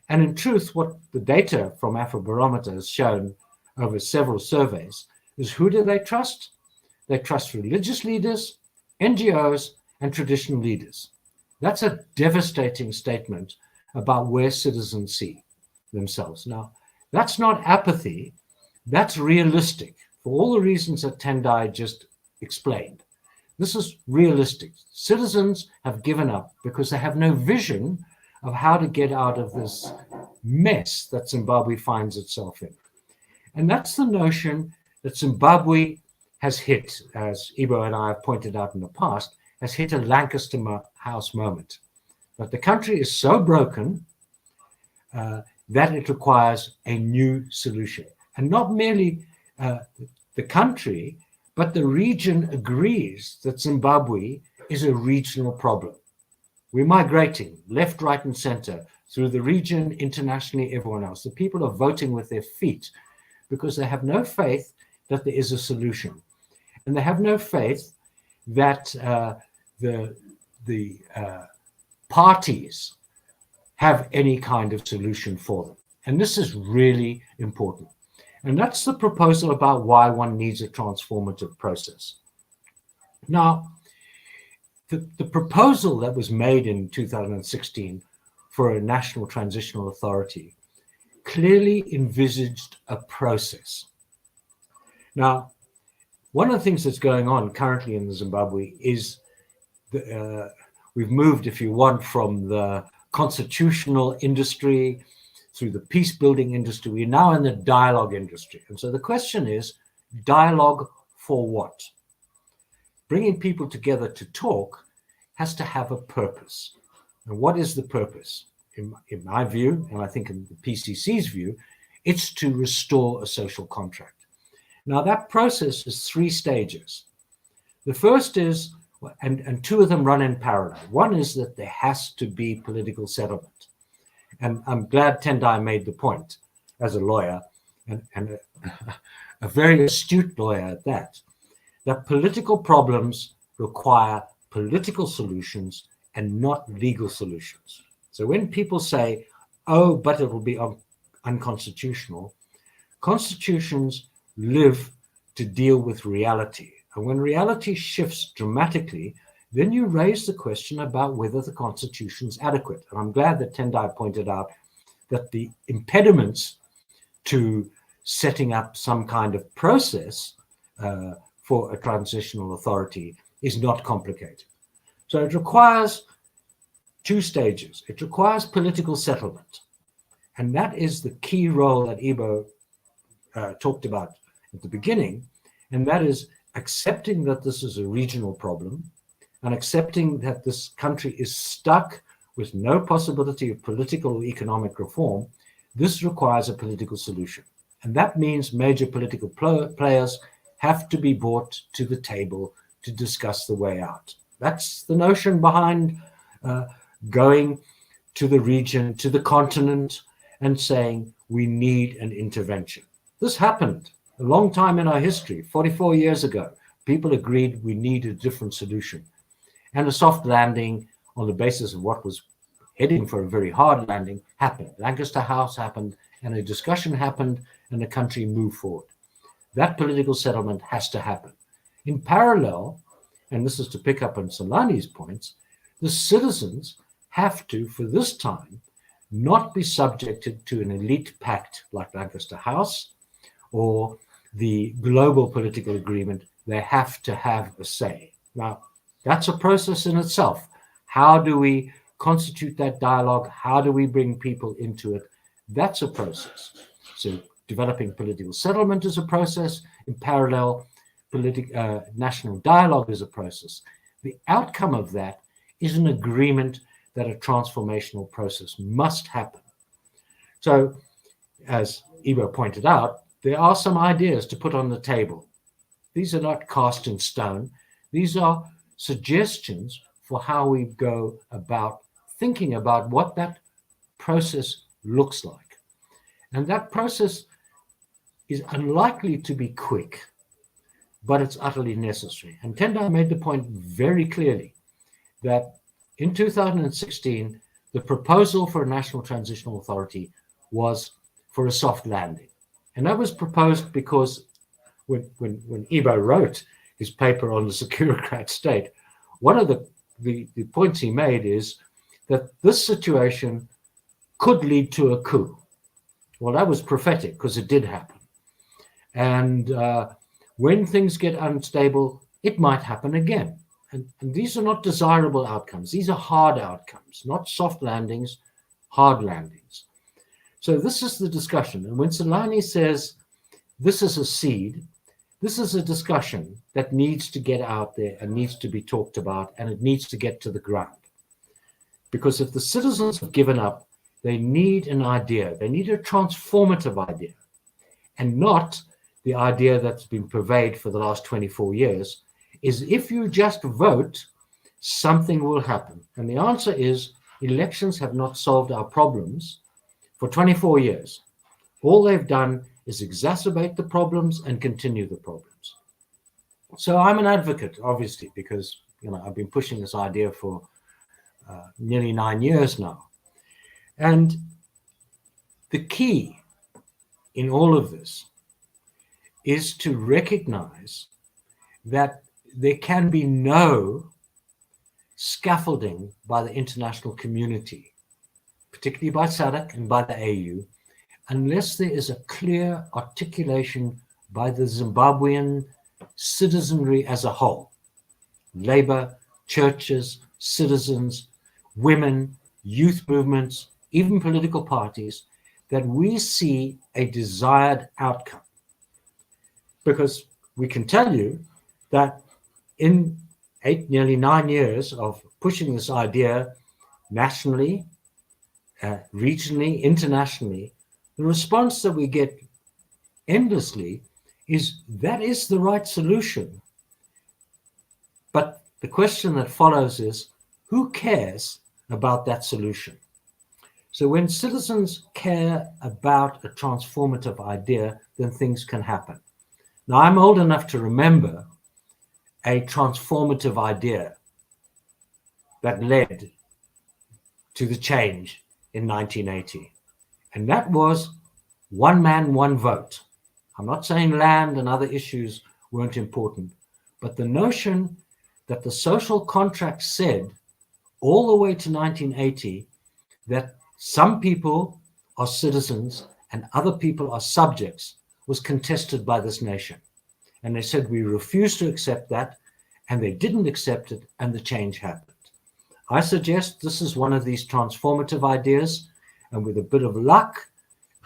And in truth, what the data from Afrobarometer has shown over several surveys is, who do they trust? They trust religious leaders, NGOs, and traditional leaders. That's a devastating statement about where citizens see themselves. Now, that's not apathy, that's realistic, for all the reasons that Tendai just explained. This is realistic. Citizens have given up because they have no vision of how to get out of this mess that Zimbabwe finds itself in. And that's the notion that Zimbabwe has hit, as Ibo and I have pointed out in the past, has hit a Lancaster House moment. That the country is so broken that it requires a new solution. And not merely the country, but the region agrees that Zimbabwe is a regional problem. We're migrating left, right, and center through the region, internationally, everyone else. The people are voting with their feet because they have no faith that there is a solution. And they have no faith that the parties have any kind of solution for them. And this is really important. And that's the proposal about why one needs a transformative process. Now, the proposal that was made in 2016 for a National Transitional Authority clearly envisaged a process. Now, one of the things that's going on currently in Zimbabwe is we've moved, if you want, from the constitutional industry through the peace-building industry. We're now in the dialogue industry. And so the question is, dialogue for what? Bringing people together to talk has to have a purpose. And what is the purpose? In my view, and I think in the PCC's view, it's to restore a social contract. Now, that process is 3 stages. The first is, and 2 of them run in parallel. One is that there has to be political settlement. And I'm glad Tendai made the point as a lawyer, and a very astute lawyer at that political problems require political solutions and not legal solutions. So when people say, oh, but it will be unconstitutional, constitutions live to deal with reality. And when reality shifts dramatically, then you raise the question about whether the Constitution is adequate. And I'm glad that Tendai pointed out that the impediments to setting up some kind of process for a transitional authority is not complicated. So it requires 2 stages. It requires political settlement. And that is the key role that Ibo talked about at the beginning. And that is accepting that this is a regional problem and accepting that this country is stuck with no possibility of political or economic reform. This requires a political solution. And that means major political players have to be brought to the table to discuss the way out. That's the notion behind going to the region, to the continent, and saying we need an intervention. This happened a long time in our history. 44 years ago, people agreed we need a different solution. And a soft landing on the basis of what was heading for a very hard landing happened. Lancaster House happened, and a discussion happened, and the country moved forward. That political settlement has to happen. In parallel, and this is to pick up on Solani's points, the citizens have to, for this time, not be subjected to an elite pact like Lancaster House or the global political agreement. They have to have a say. Now, that's a process in itself. How do we constitute that dialogue? How do we bring people into it? That's a process. So developing political settlement is a process. In parallel, national dialogue is a process. The outcome of that is an agreement that a transformational process must happen. So, as Ivo pointed out, there are some ideas to put on the table. These are not cast in stone. These are suggestions for how we go about thinking about what that process looks like. And that process is unlikely to be quick, but it's utterly necessary. And Tendai made the point very clearly that in 2016, the proposal for a National Transitional Authority was for a soft landing. And that was proposed because when Ivo wrote his paper on the securocrat state, one of the points he made is that this situation could lead to a coup. Well, that was prophetic because it did happen. And when things get unstable, it might happen again. And these are not desirable outcomes. These are hard outcomes, not soft landings, hard landings. So this is the discussion. And when Solani says this is a seed, this is a discussion that needs to get out there and needs to be talked about, and it needs to get to the ground. Because if the citizens have given up, they need an idea. They need a transformative idea, and not the idea that's been pervaded for the last 24 years, is if you just vote, something will happen. And the answer is elections have not solved our problems for 24 years. All they've done is exacerbate the problems and continue the problems. So I'm an advocate, obviously, because I've been pushing this idea for nearly 9 years now. And the key in all of this is to recognize that there can be no scaffolding by the international community, particularly by SADC and by the AU, unless there is a clear articulation by the Zimbabwean citizenry as a whole, labor, churches, citizens, women, youth movements, even political parties, that we see a desired outcome. Because we can tell you that in nearly 9 years of pushing this idea nationally, regionally, internationally, the response that we get endlessly is that is the right solution. But the question that follows is, who cares about that solution? So when citizens care about a transformative idea, then things can happen. Now, I'm old enough to remember a transformative idea that led to the change in 1980. And that was one man, one vote. I'm not saying land and other issues weren't important, but the notion that the social contract said all the way to 1980 that some people are citizens and other people are subjects was contested by this nation. And they said, we refuse to accept that, and they didn't accept it, and the change happened. I suggest this is one of these transformative ideas, and with a bit of luck,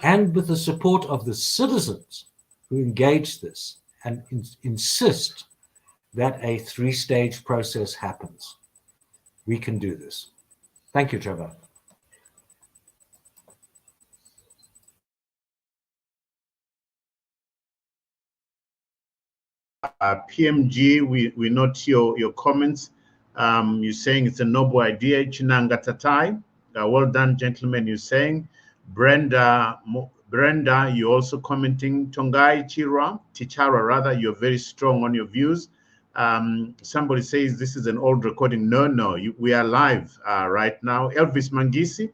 and with the support of the citizens who engage this and insist that a three-stage process happens, we can do this. Thank you, Trevor. PMG, we note your comments. You're saying it's a noble idea. Chinanga Tatai, well done, gentlemen. You're saying Brenda Brenda, you're also commenting. Tongai Tichara, rather, you're very strong on your views. Somebody says this is an old recording. No, we are live right now. Elvis Mangisi,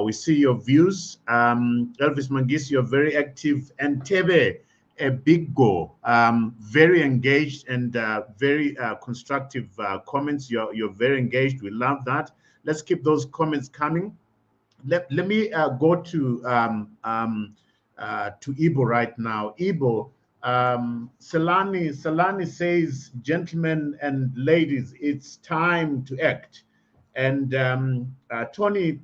we see your views. Elvis Mangisi, you're very active. And Tebe, a big go, very engaged and very constructive comments. You're very engaged. We love that. Let's keep those comments coming. Let me go to Ibo right now. Ibo, Salani says, gentlemen and ladies, it's time to act. And Tony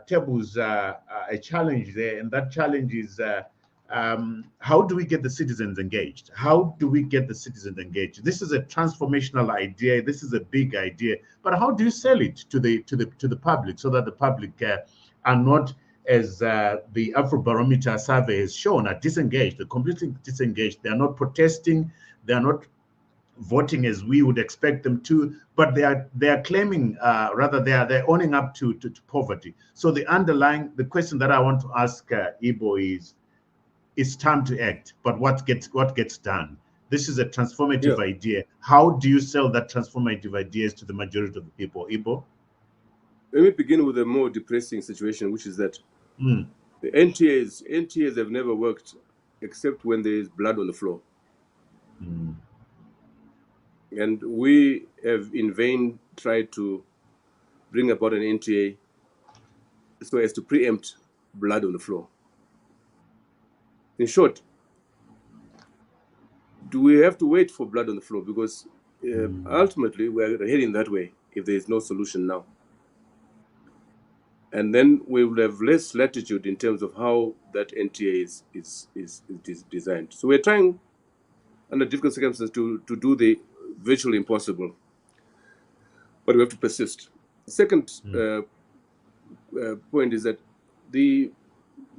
tables a challenge there, and that challenge is how do we get the citizens engaged? How do we get the citizens engaged? This is a transformational idea. This is a big idea, but how do you sell it to the public so that the public are not, as the Afrobarometer survey has shown, are disengaged? They're completely disengaged. They are not protesting. They are not voting as we would expect them to, but they are claiming, rather they're owning up to poverty. So the question that I want to ask Ibo is, it's time to act, but what gets done? This is a transformative idea. How do you sell that transformative ideas to the majority of the people? Ibo? Let me begin with a more depressing situation, which is that the NTAs have never worked except when there is blood on the floor. And we have in vain tried to bring about an NTA so as to preempt blood on the floor. In short, do we have to wait for blood on the floor? Because ultimately we are heading that way if there is no solution now. And then we will have less latitude in terms of how that NTA is designed. So we're trying, under difficult circumstances, to do the virtually impossible, but we have to persist. The second point is that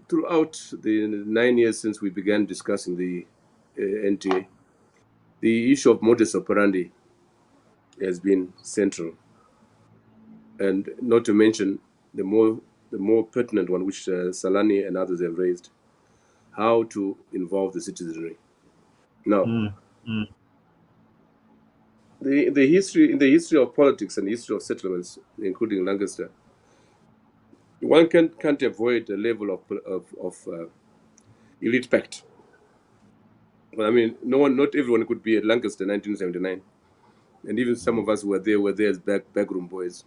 throughout the 9 years since we began discussing the NTA, the issue of modus operandi has been central, and not to mention the more pertinent one, which Salani and others have raised, how to involve the citizenry. Now, in the history of politics and the history of settlements, including Lancaster, one can't avoid a level of elite pact. I mean, not everyone could be at Lancaster in 1979, and even some of us who were there as backroom boys.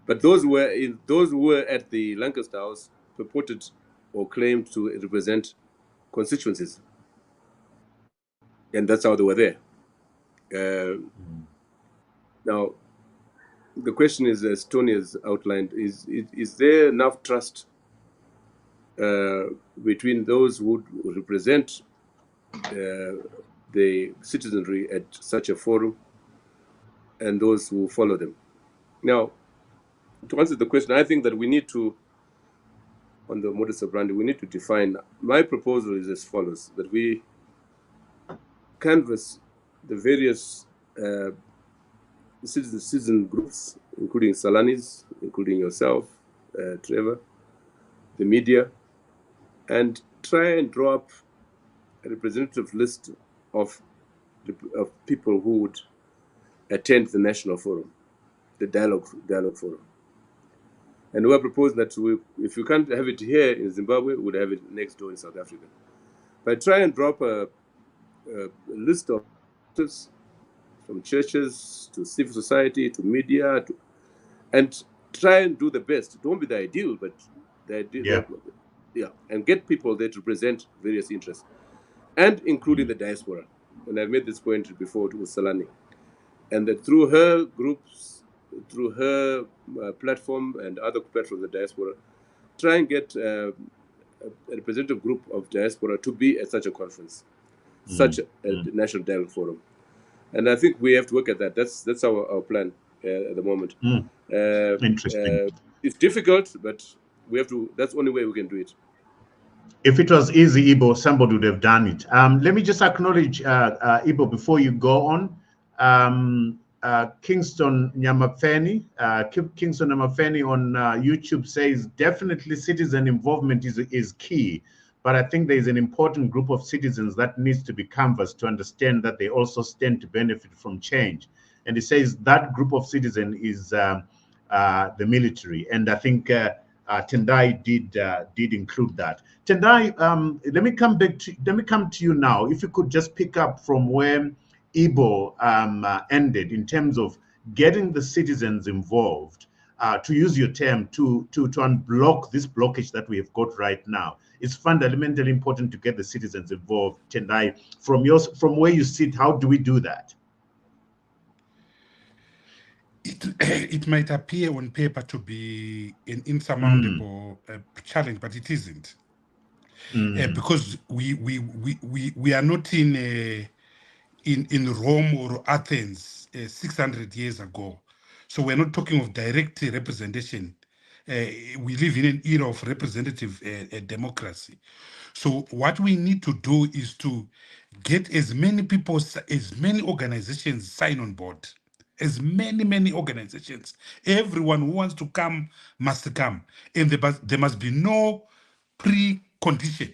But those who were at the Lancaster House purported or claimed to represent constituencies, and that's how they were there. Now, the question is, as Tony has outlined, is there enough trust between those who represent the citizenry at such a forum and those who follow them? Now, to answer the question, I think that we need to, on the modus operandi, we need to define. My proposal is as follows: that we canvass the various citizen groups, including Salanis, including yourself, Trevor, the media, and try and draw up a representative list of people who would attend the national forum, the dialogue forum. And we are proposing that if you can't have it here in Zimbabwe, we would have it next door in South Africa. But try and drop a list of from churches to civil society to media, and try and do the best. It won't be the ideal, but the ideal. And get people there to represent various interests, and including the diaspora. And I've made this point before to Salani, and that through her groups, through her platform and other platforms of the diaspora, try and get a representative group of diaspora to be at such a conference, such a national dialogue forum. And I think we have to work at that. That's our plan at the moment. Interesting. It's difficult, but we have to. That's the only way we can do it. If it was easy, Ibo, somebody would have done it. Let me just acknowledge, Ibo, before you go on. Kingston Nyamafeni. Kingston Nyamafeni on YouTube says, definitely citizen involvement is key. But I think there is an important group of citizens that needs to be canvassed to understand that they also stand to benefit from change. And he says that group of citizens is the military. And I think Tendai did include that. Tendai, let me come to you now. If you could just pick up from where Ibo ended in terms of getting the citizens involved, to use your term, to unblock this blockage that we have got right now. It's fundamentally important to get the citizens involved. Tendai, from where you sit, how do we do that? It might appear on paper to be an insurmountable challenge, but it isn't, because we are not in Rome or Athens 600 years ago. So we're not talking of direct representation. We live in an era of representative democracy. So what we need to do is to get as many people, as many organizations sign on board. As many organizations. Everyone who wants to come must come. And there must be no precondition.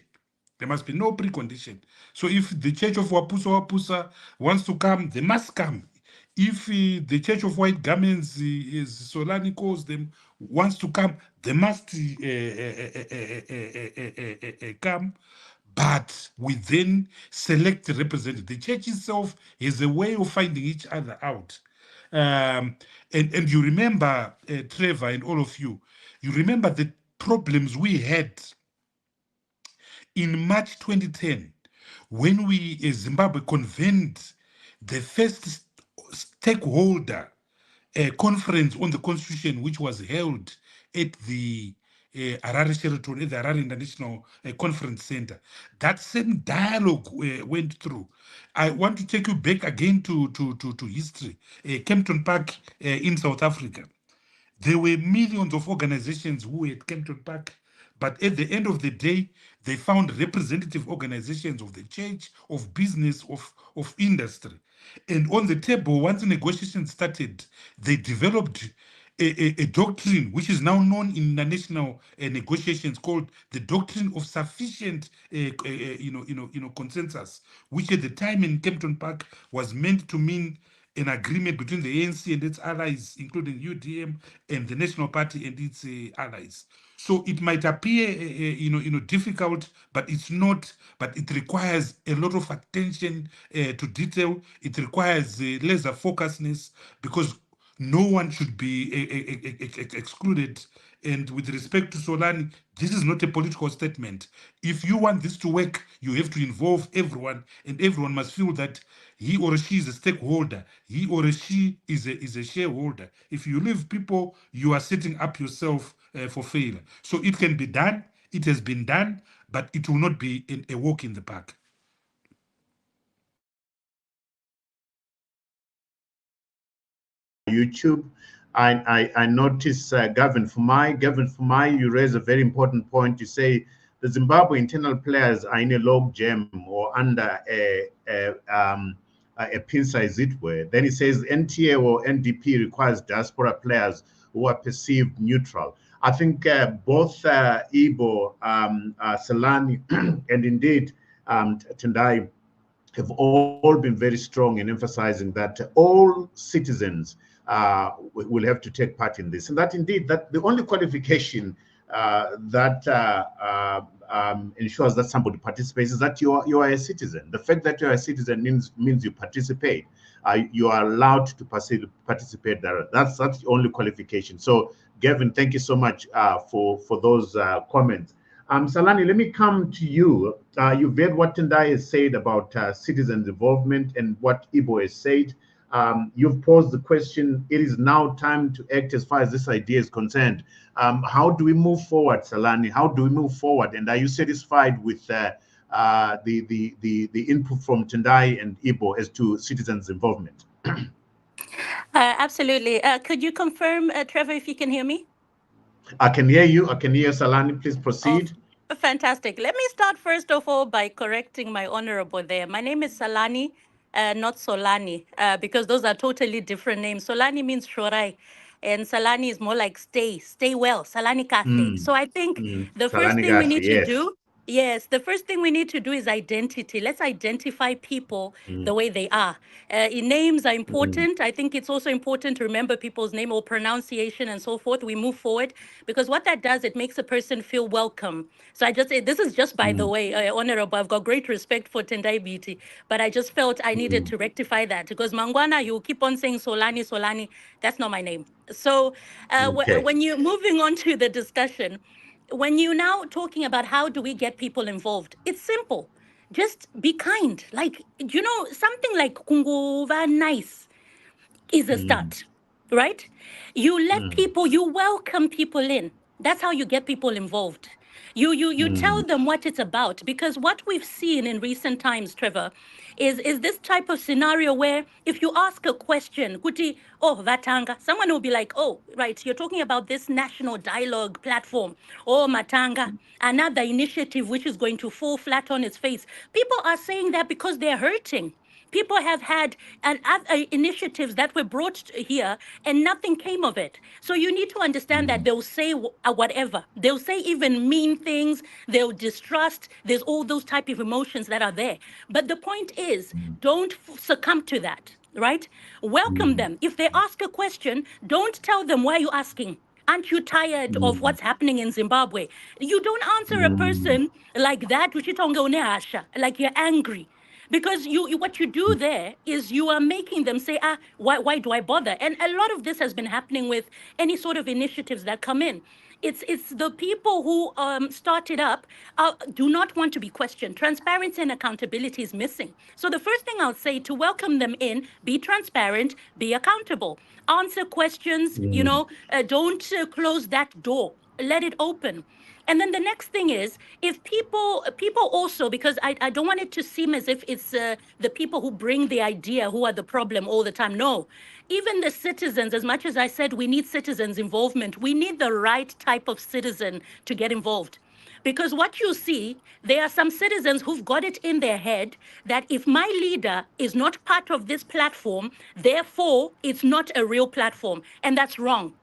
There must be no precondition. So if the Church of Wapusa wants to come, they must come. If the Church of White Garments, as Solani calls them, wants to come, they must come. But we then select the representative. The church itself is a way of finding each other out. And you remember, Trevor and all of you, you remember the problems we had in March 2010 when we, Zimbabwe, convened the first stakeholder conference on the constitution, which was held at the Harare Sheraton, at the Harare International Conference Center. That same dialogue went through. I want to take you back again to history. Kempton Park in South Africa. There were millions of organizations who were at Kempton Park, but at the end of the day, they found representative organizations of the church, of business, of industry. And on the table, once the negotiations started, they developed a doctrine which is now known in international negotiations called the doctrine of sufficient consensus, which at the time in Kempton Park was meant to mean an agreement between the ANC and its allies, including UDM and the National Party and its allies. So it might appear, difficult, but it's not. But it requires a lot of attention to detail. It requires laser focusedness, because no one should be excluded. And with respect to Solani, this is not a political statement. If you want this to work, you have to involve everyone, and everyone must feel that he or she is a stakeholder. He or she is a shareholder. If you leave people, you are setting up yourself for failure. So it can be done. It has been done, but it will not be a walk in the park. YouTube, I notice Gavin Fumai, you raise a very important point. You say the Zimbabwe internal players are in a log jam or under a pincer, as it were. Then he says NTA or NDP requires diaspora players who are perceived neutral. I think both Ibo, Salani, and indeed Tendai have all been very strong in emphasizing that all citizens will have to take part in this, and that indeed that the only qualification that ensures that somebody participates is that you are a citizen. The fact that you are a citizen means you participate. You are allowed to participate there. That's the only qualification. So, Gavin, thank you so much for those comments. Salani, let me come to you. You've heard what Tendai has said about citizens' involvement and what Ibo has said. You've posed the question, it is now time to act as far as this idea is concerned. How do we move forward, Salani? How do we move forward? And are you satisfied with the input from Tendai and Ibo as to citizens' involvement? Absolutely. Could you confirm, Trevor, if you can hear me? I can hear you. I can hear Salani. Please proceed. Fantastic. Let me start first of all by correcting my honorable there. My name is Salani not Solani, because those are totally different names. Solani means Shorai, and Salani is more like stay well, Salani Kahle. So I think the first thing we Salanigasi, need to yes. do, yes, the first thing we need to do is identity. Let's identify people the way they are. Names are important. I think it's also important to remember people's name or pronunciation and so forth. We move forward because what that does, it makes a person feel welcome. So I just, this is just by the way, Honorable, I've got great respect for Tendai Biti, but I just felt I needed to rectify that because Mangwana, you keep on saying Solani, Solani, that's not my name. So Okay. when you're moving on to the discussion, when you're now talking about how do we get people involved, it's simple. Just be kind. Like, you know, something like Kunguva nice is a start, right? You let people, you welcome people in. That's how you get people involved. You tell them what it's about, because what we've seen in recent times, Trevor, is this type of scenario where if you ask a question, Kuti, oh, Vatanga, someone will be like, oh, right, you're talking about this national dialogue platform, oh, Matanga, another initiative which is going to fall flat on its face. People are saying that because they're hurting. People have had other initiatives that were brought here and nothing came of it. So you need to understand that they'll say whatever. They'll say even mean things. They'll distrust. There's all those type of emotions that are there. But the point is, don't succumb to that, right? Welcome them. If they ask a question, don't tell them, why are you asking? Aren't you tired of what's happening in Zimbabwe? You don't answer a person like that, like you're angry. Because what you do there is you are making them say, why do I bother? And a lot of this has been happening with any sort of initiatives that come in. It's the people who started up do not want to be questioned. Transparency and accountability is missing. So the first thing I'll say, to welcome them in, be transparent, be accountable, answer questions, you know, don't close that door, let it open. And then the next thing is, if people also, because I don't want it to seem as if it's the people who bring the idea who are the problem all the time. No, even the citizens, as much as I said we need citizens' involvement, we need the right type of citizen to get involved. Because what you see, there are some citizens who've got it in their head that if my leader is not part of this platform, therefore it's not a real platform. And that's wrong.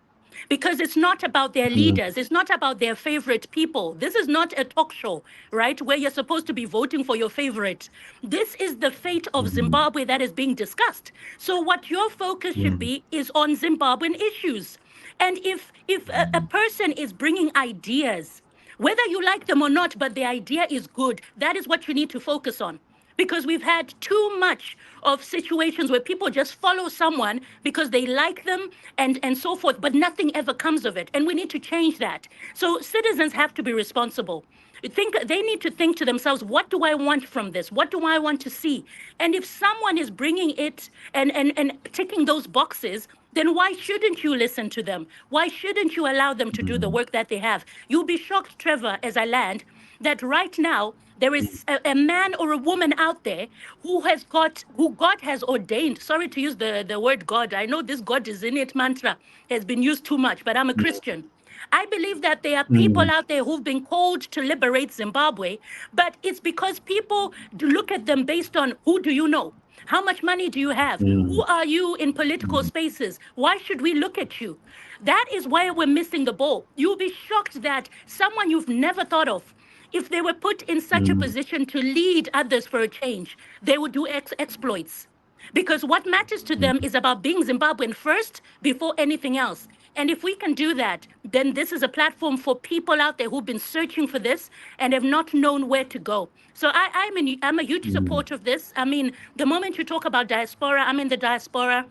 Because it's not about their leaders. It's not about their favorite people. This is not a talk show, right, where you're supposed to be voting for your favorite. This is the fate of Zimbabwe that is being discussed. So what your focus should be is on Zimbabwean issues. And if a person is bringing ideas, whether you like them or not, but the idea is good, that is what you need to focus on. Because we've had too much of situations where people just follow someone because they like them and so forth, but nothing ever comes of it. And we need to change that. So citizens have to be responsible. They need to think to themselves, what do I want from this? What do I want to see? And if someone is bringing it and ticking those boxes, then why shouldn't you listen to them? Why shouldn't you allow them to do the work that they have? You'll be shocked, Trevor, as I land, that right now there is a man or a woman out there who God has ordained. Sorry to use the word God. I know this God is in it mantra has been used too much, but I'm a Christian. I believe that there are people out there who've been called to liberate Zimbabwe, but it's because people look at them based on who do you know? How much money do you have? Who are you in political spaces? Why should we look at you? That is why we're missing the ball. You'll be shocked that someone you've never thought of, if they were put in such a position to lead others for a change, they would do exploits. Because what matters to them is about being Zimbabwean first before anything else. And if we can do that, then this is a platform for people out there who've been searching for this and have not known where to go. So I'm a huge supporter of this. I mean, the moment you talk about diaspora, I'm in the diaspora.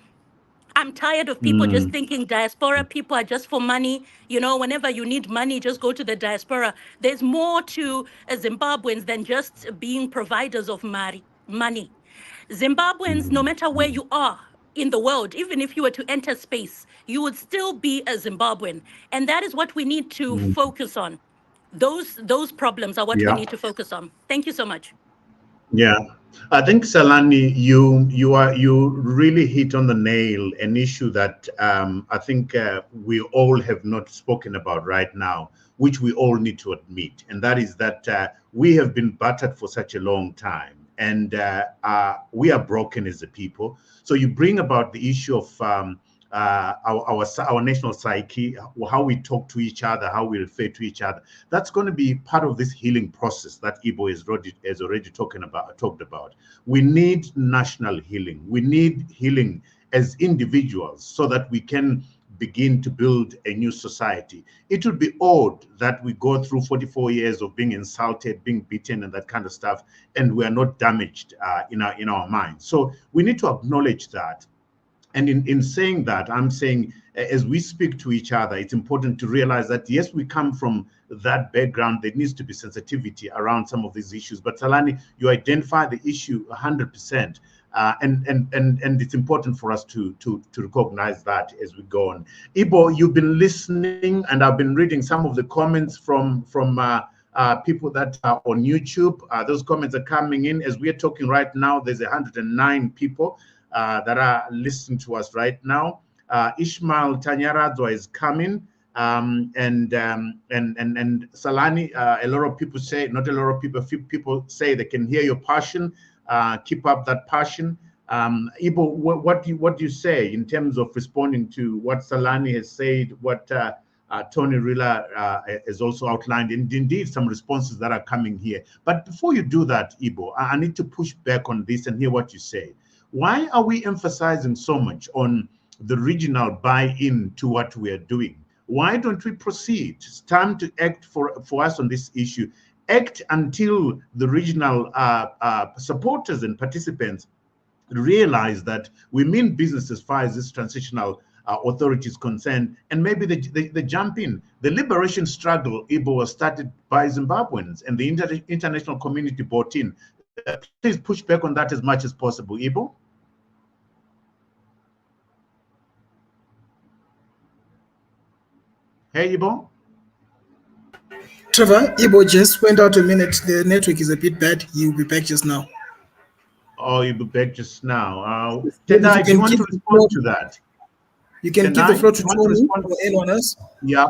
I'm tired of people just thinking diaspora people are just for money. You know, whenever you need money, just go to the diaspora. There's more to Zimbabweans than just being providers of money. Zimbabweans, no matter where you are in the world, even if you were to enter space, you would still be a Zimbabwean. And that is what we need to focus on. Those problems are what we need to focus on. Thank you so much. Yeah, I think Salani, you really hit on the nail an issue that I think we all have not spoken about right now, which we all need to admit, and that is that we have been battered for such a long time. and we are broken as a people. So you bring about the issue of our national psyche, how we talk to each other, how we refer to each other. That's going to be part of this healing process that Ibo is already talked about. We need national healing. We need healing as individuals so that we can begin to build a new society. It would be odd that we go through 44 years of being insulted, being beaten, and that kind of stuff, and we are not damaged in our minds. So we need to acknowledge that. And in saying that, I'm saying as we speak to each other, it's important to realize that, yes, we come from that background. There needs to be sensitivity around some of these issues. But Salani, you identify the issue 100%. And it's important for us to recognize that as we go on. Ibo, you've been listening, and I've been reading some of the comments from people that are on YouTube. Those comments are coming in as we are talking right now. There's 109 people that are listening to us right now. Ishmael Tanyaradzwa is coming, and Salani. A lot of people say, not a lot of people, few people say they can hear your passion. Keep up that passion. Ibo, what do you say in terms of responding to what Salani has said, what Tony Rila has also outlined, and indeed some responses that are coming here. But before you do that, Ibo, I need to push back on this and hear what you say. Why are we emphasizing so much on the regional buy-in to what we are doing? Why don't we proceed? It's time to act for us on this issue. Act until the regional supporters and participants realize that we mean business as far as this transitional authority is concerned, and maybe they jump in. The liberation struggle, Ibo, was started by Zimbabweans, and the international community bought in. Please push back on that as much as possible, Ibo. Hey, Ibo. Trevor, Ibo just went out a minute. The network is a bit bad. He'll be back just now. Oh, you'll be back just now. Tendai, do you want to respond to that? You can give the floor to Tony or anyone else. Yeah,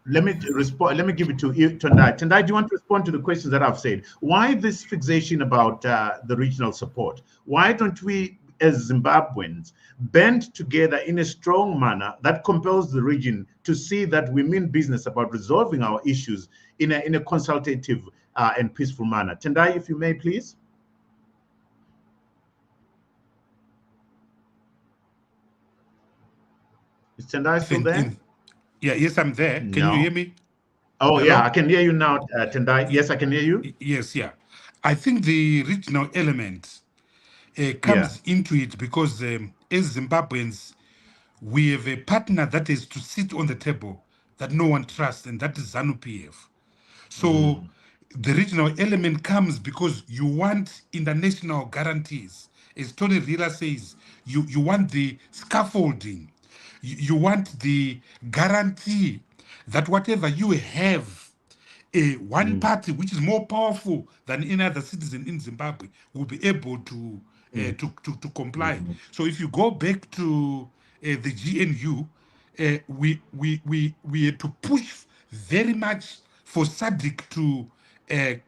let me respond. Let me give it to Tendai. Tendai, do you want to respond to the questions that I've said? Why this fixation about the regional support? Why don't we, as Zimbabweans, band together in a strong manner that compels the region to see that we mean business about resolving our issues in a consultative and peaceful manner? Tendai, if you may, please. Is Tendai still there? Yes, I'm there. Can you hear me? Oh, hello? Yeah, I can hear you now, Tendai. Yes, I can hear you. Yes, yeah. I think the regional element comes into it because as Zimbabweans, we have a partner that is to sit on the table that no one trusts, and that is ZANU-PF. So the regional element comes because you want international guarantees. As Tony Rila says, you want the scaffolding. You want the guarantee that whatever you have, one party which is more powerful than any other citizen in Zimbabwe will be able to comply. So if you go back to the GNU, we had to push very much for SADC to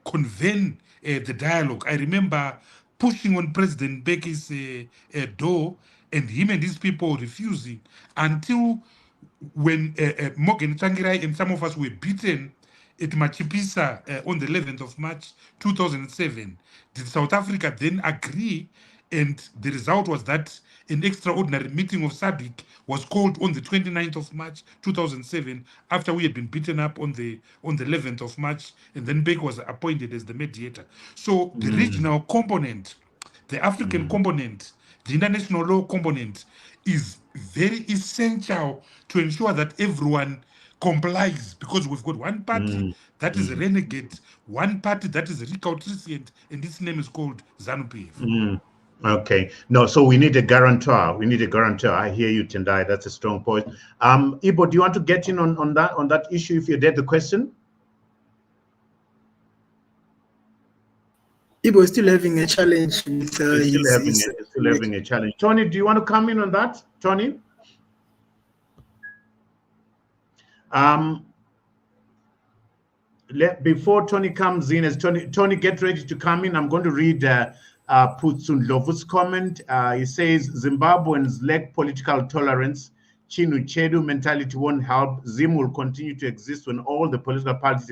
convene the dialogue. I remember pushing on President Mbeki's door, and him and his people refusing until when Morgan Tsvangirai and some of us were beaten at Machipisa on the 11th of March 2007. Did South Africa then agree? And the result was that an extraordinary meeting of SADC was called on the 29th of March 2007 after we had been beaten up on the 11th of March, and then Mbeki was appointed as the mediator. So the regional component, the African component, the international law component is very essential to ensure that everyone complies, because we've got one party that is a renegade, one party that is recalcitrant, and its name is called ZANU-PF. Okay. No, so we need a guarantor. We need a guarantor. I hear you, Tendai. That's a strong point. Ibo, do you want to get in on that issue if you did the question? Ibo is still having a challenge with still having a challenge. Tony, do you want to come in on that? Tony? Before Tony comes in, as Tony get ready to come in, I'm going to read puts Ndlovu's comment. He says Zimbabweans lack political tolerance. Chinu Chedu mentality won't help. Zim will continue to exist when all the political parties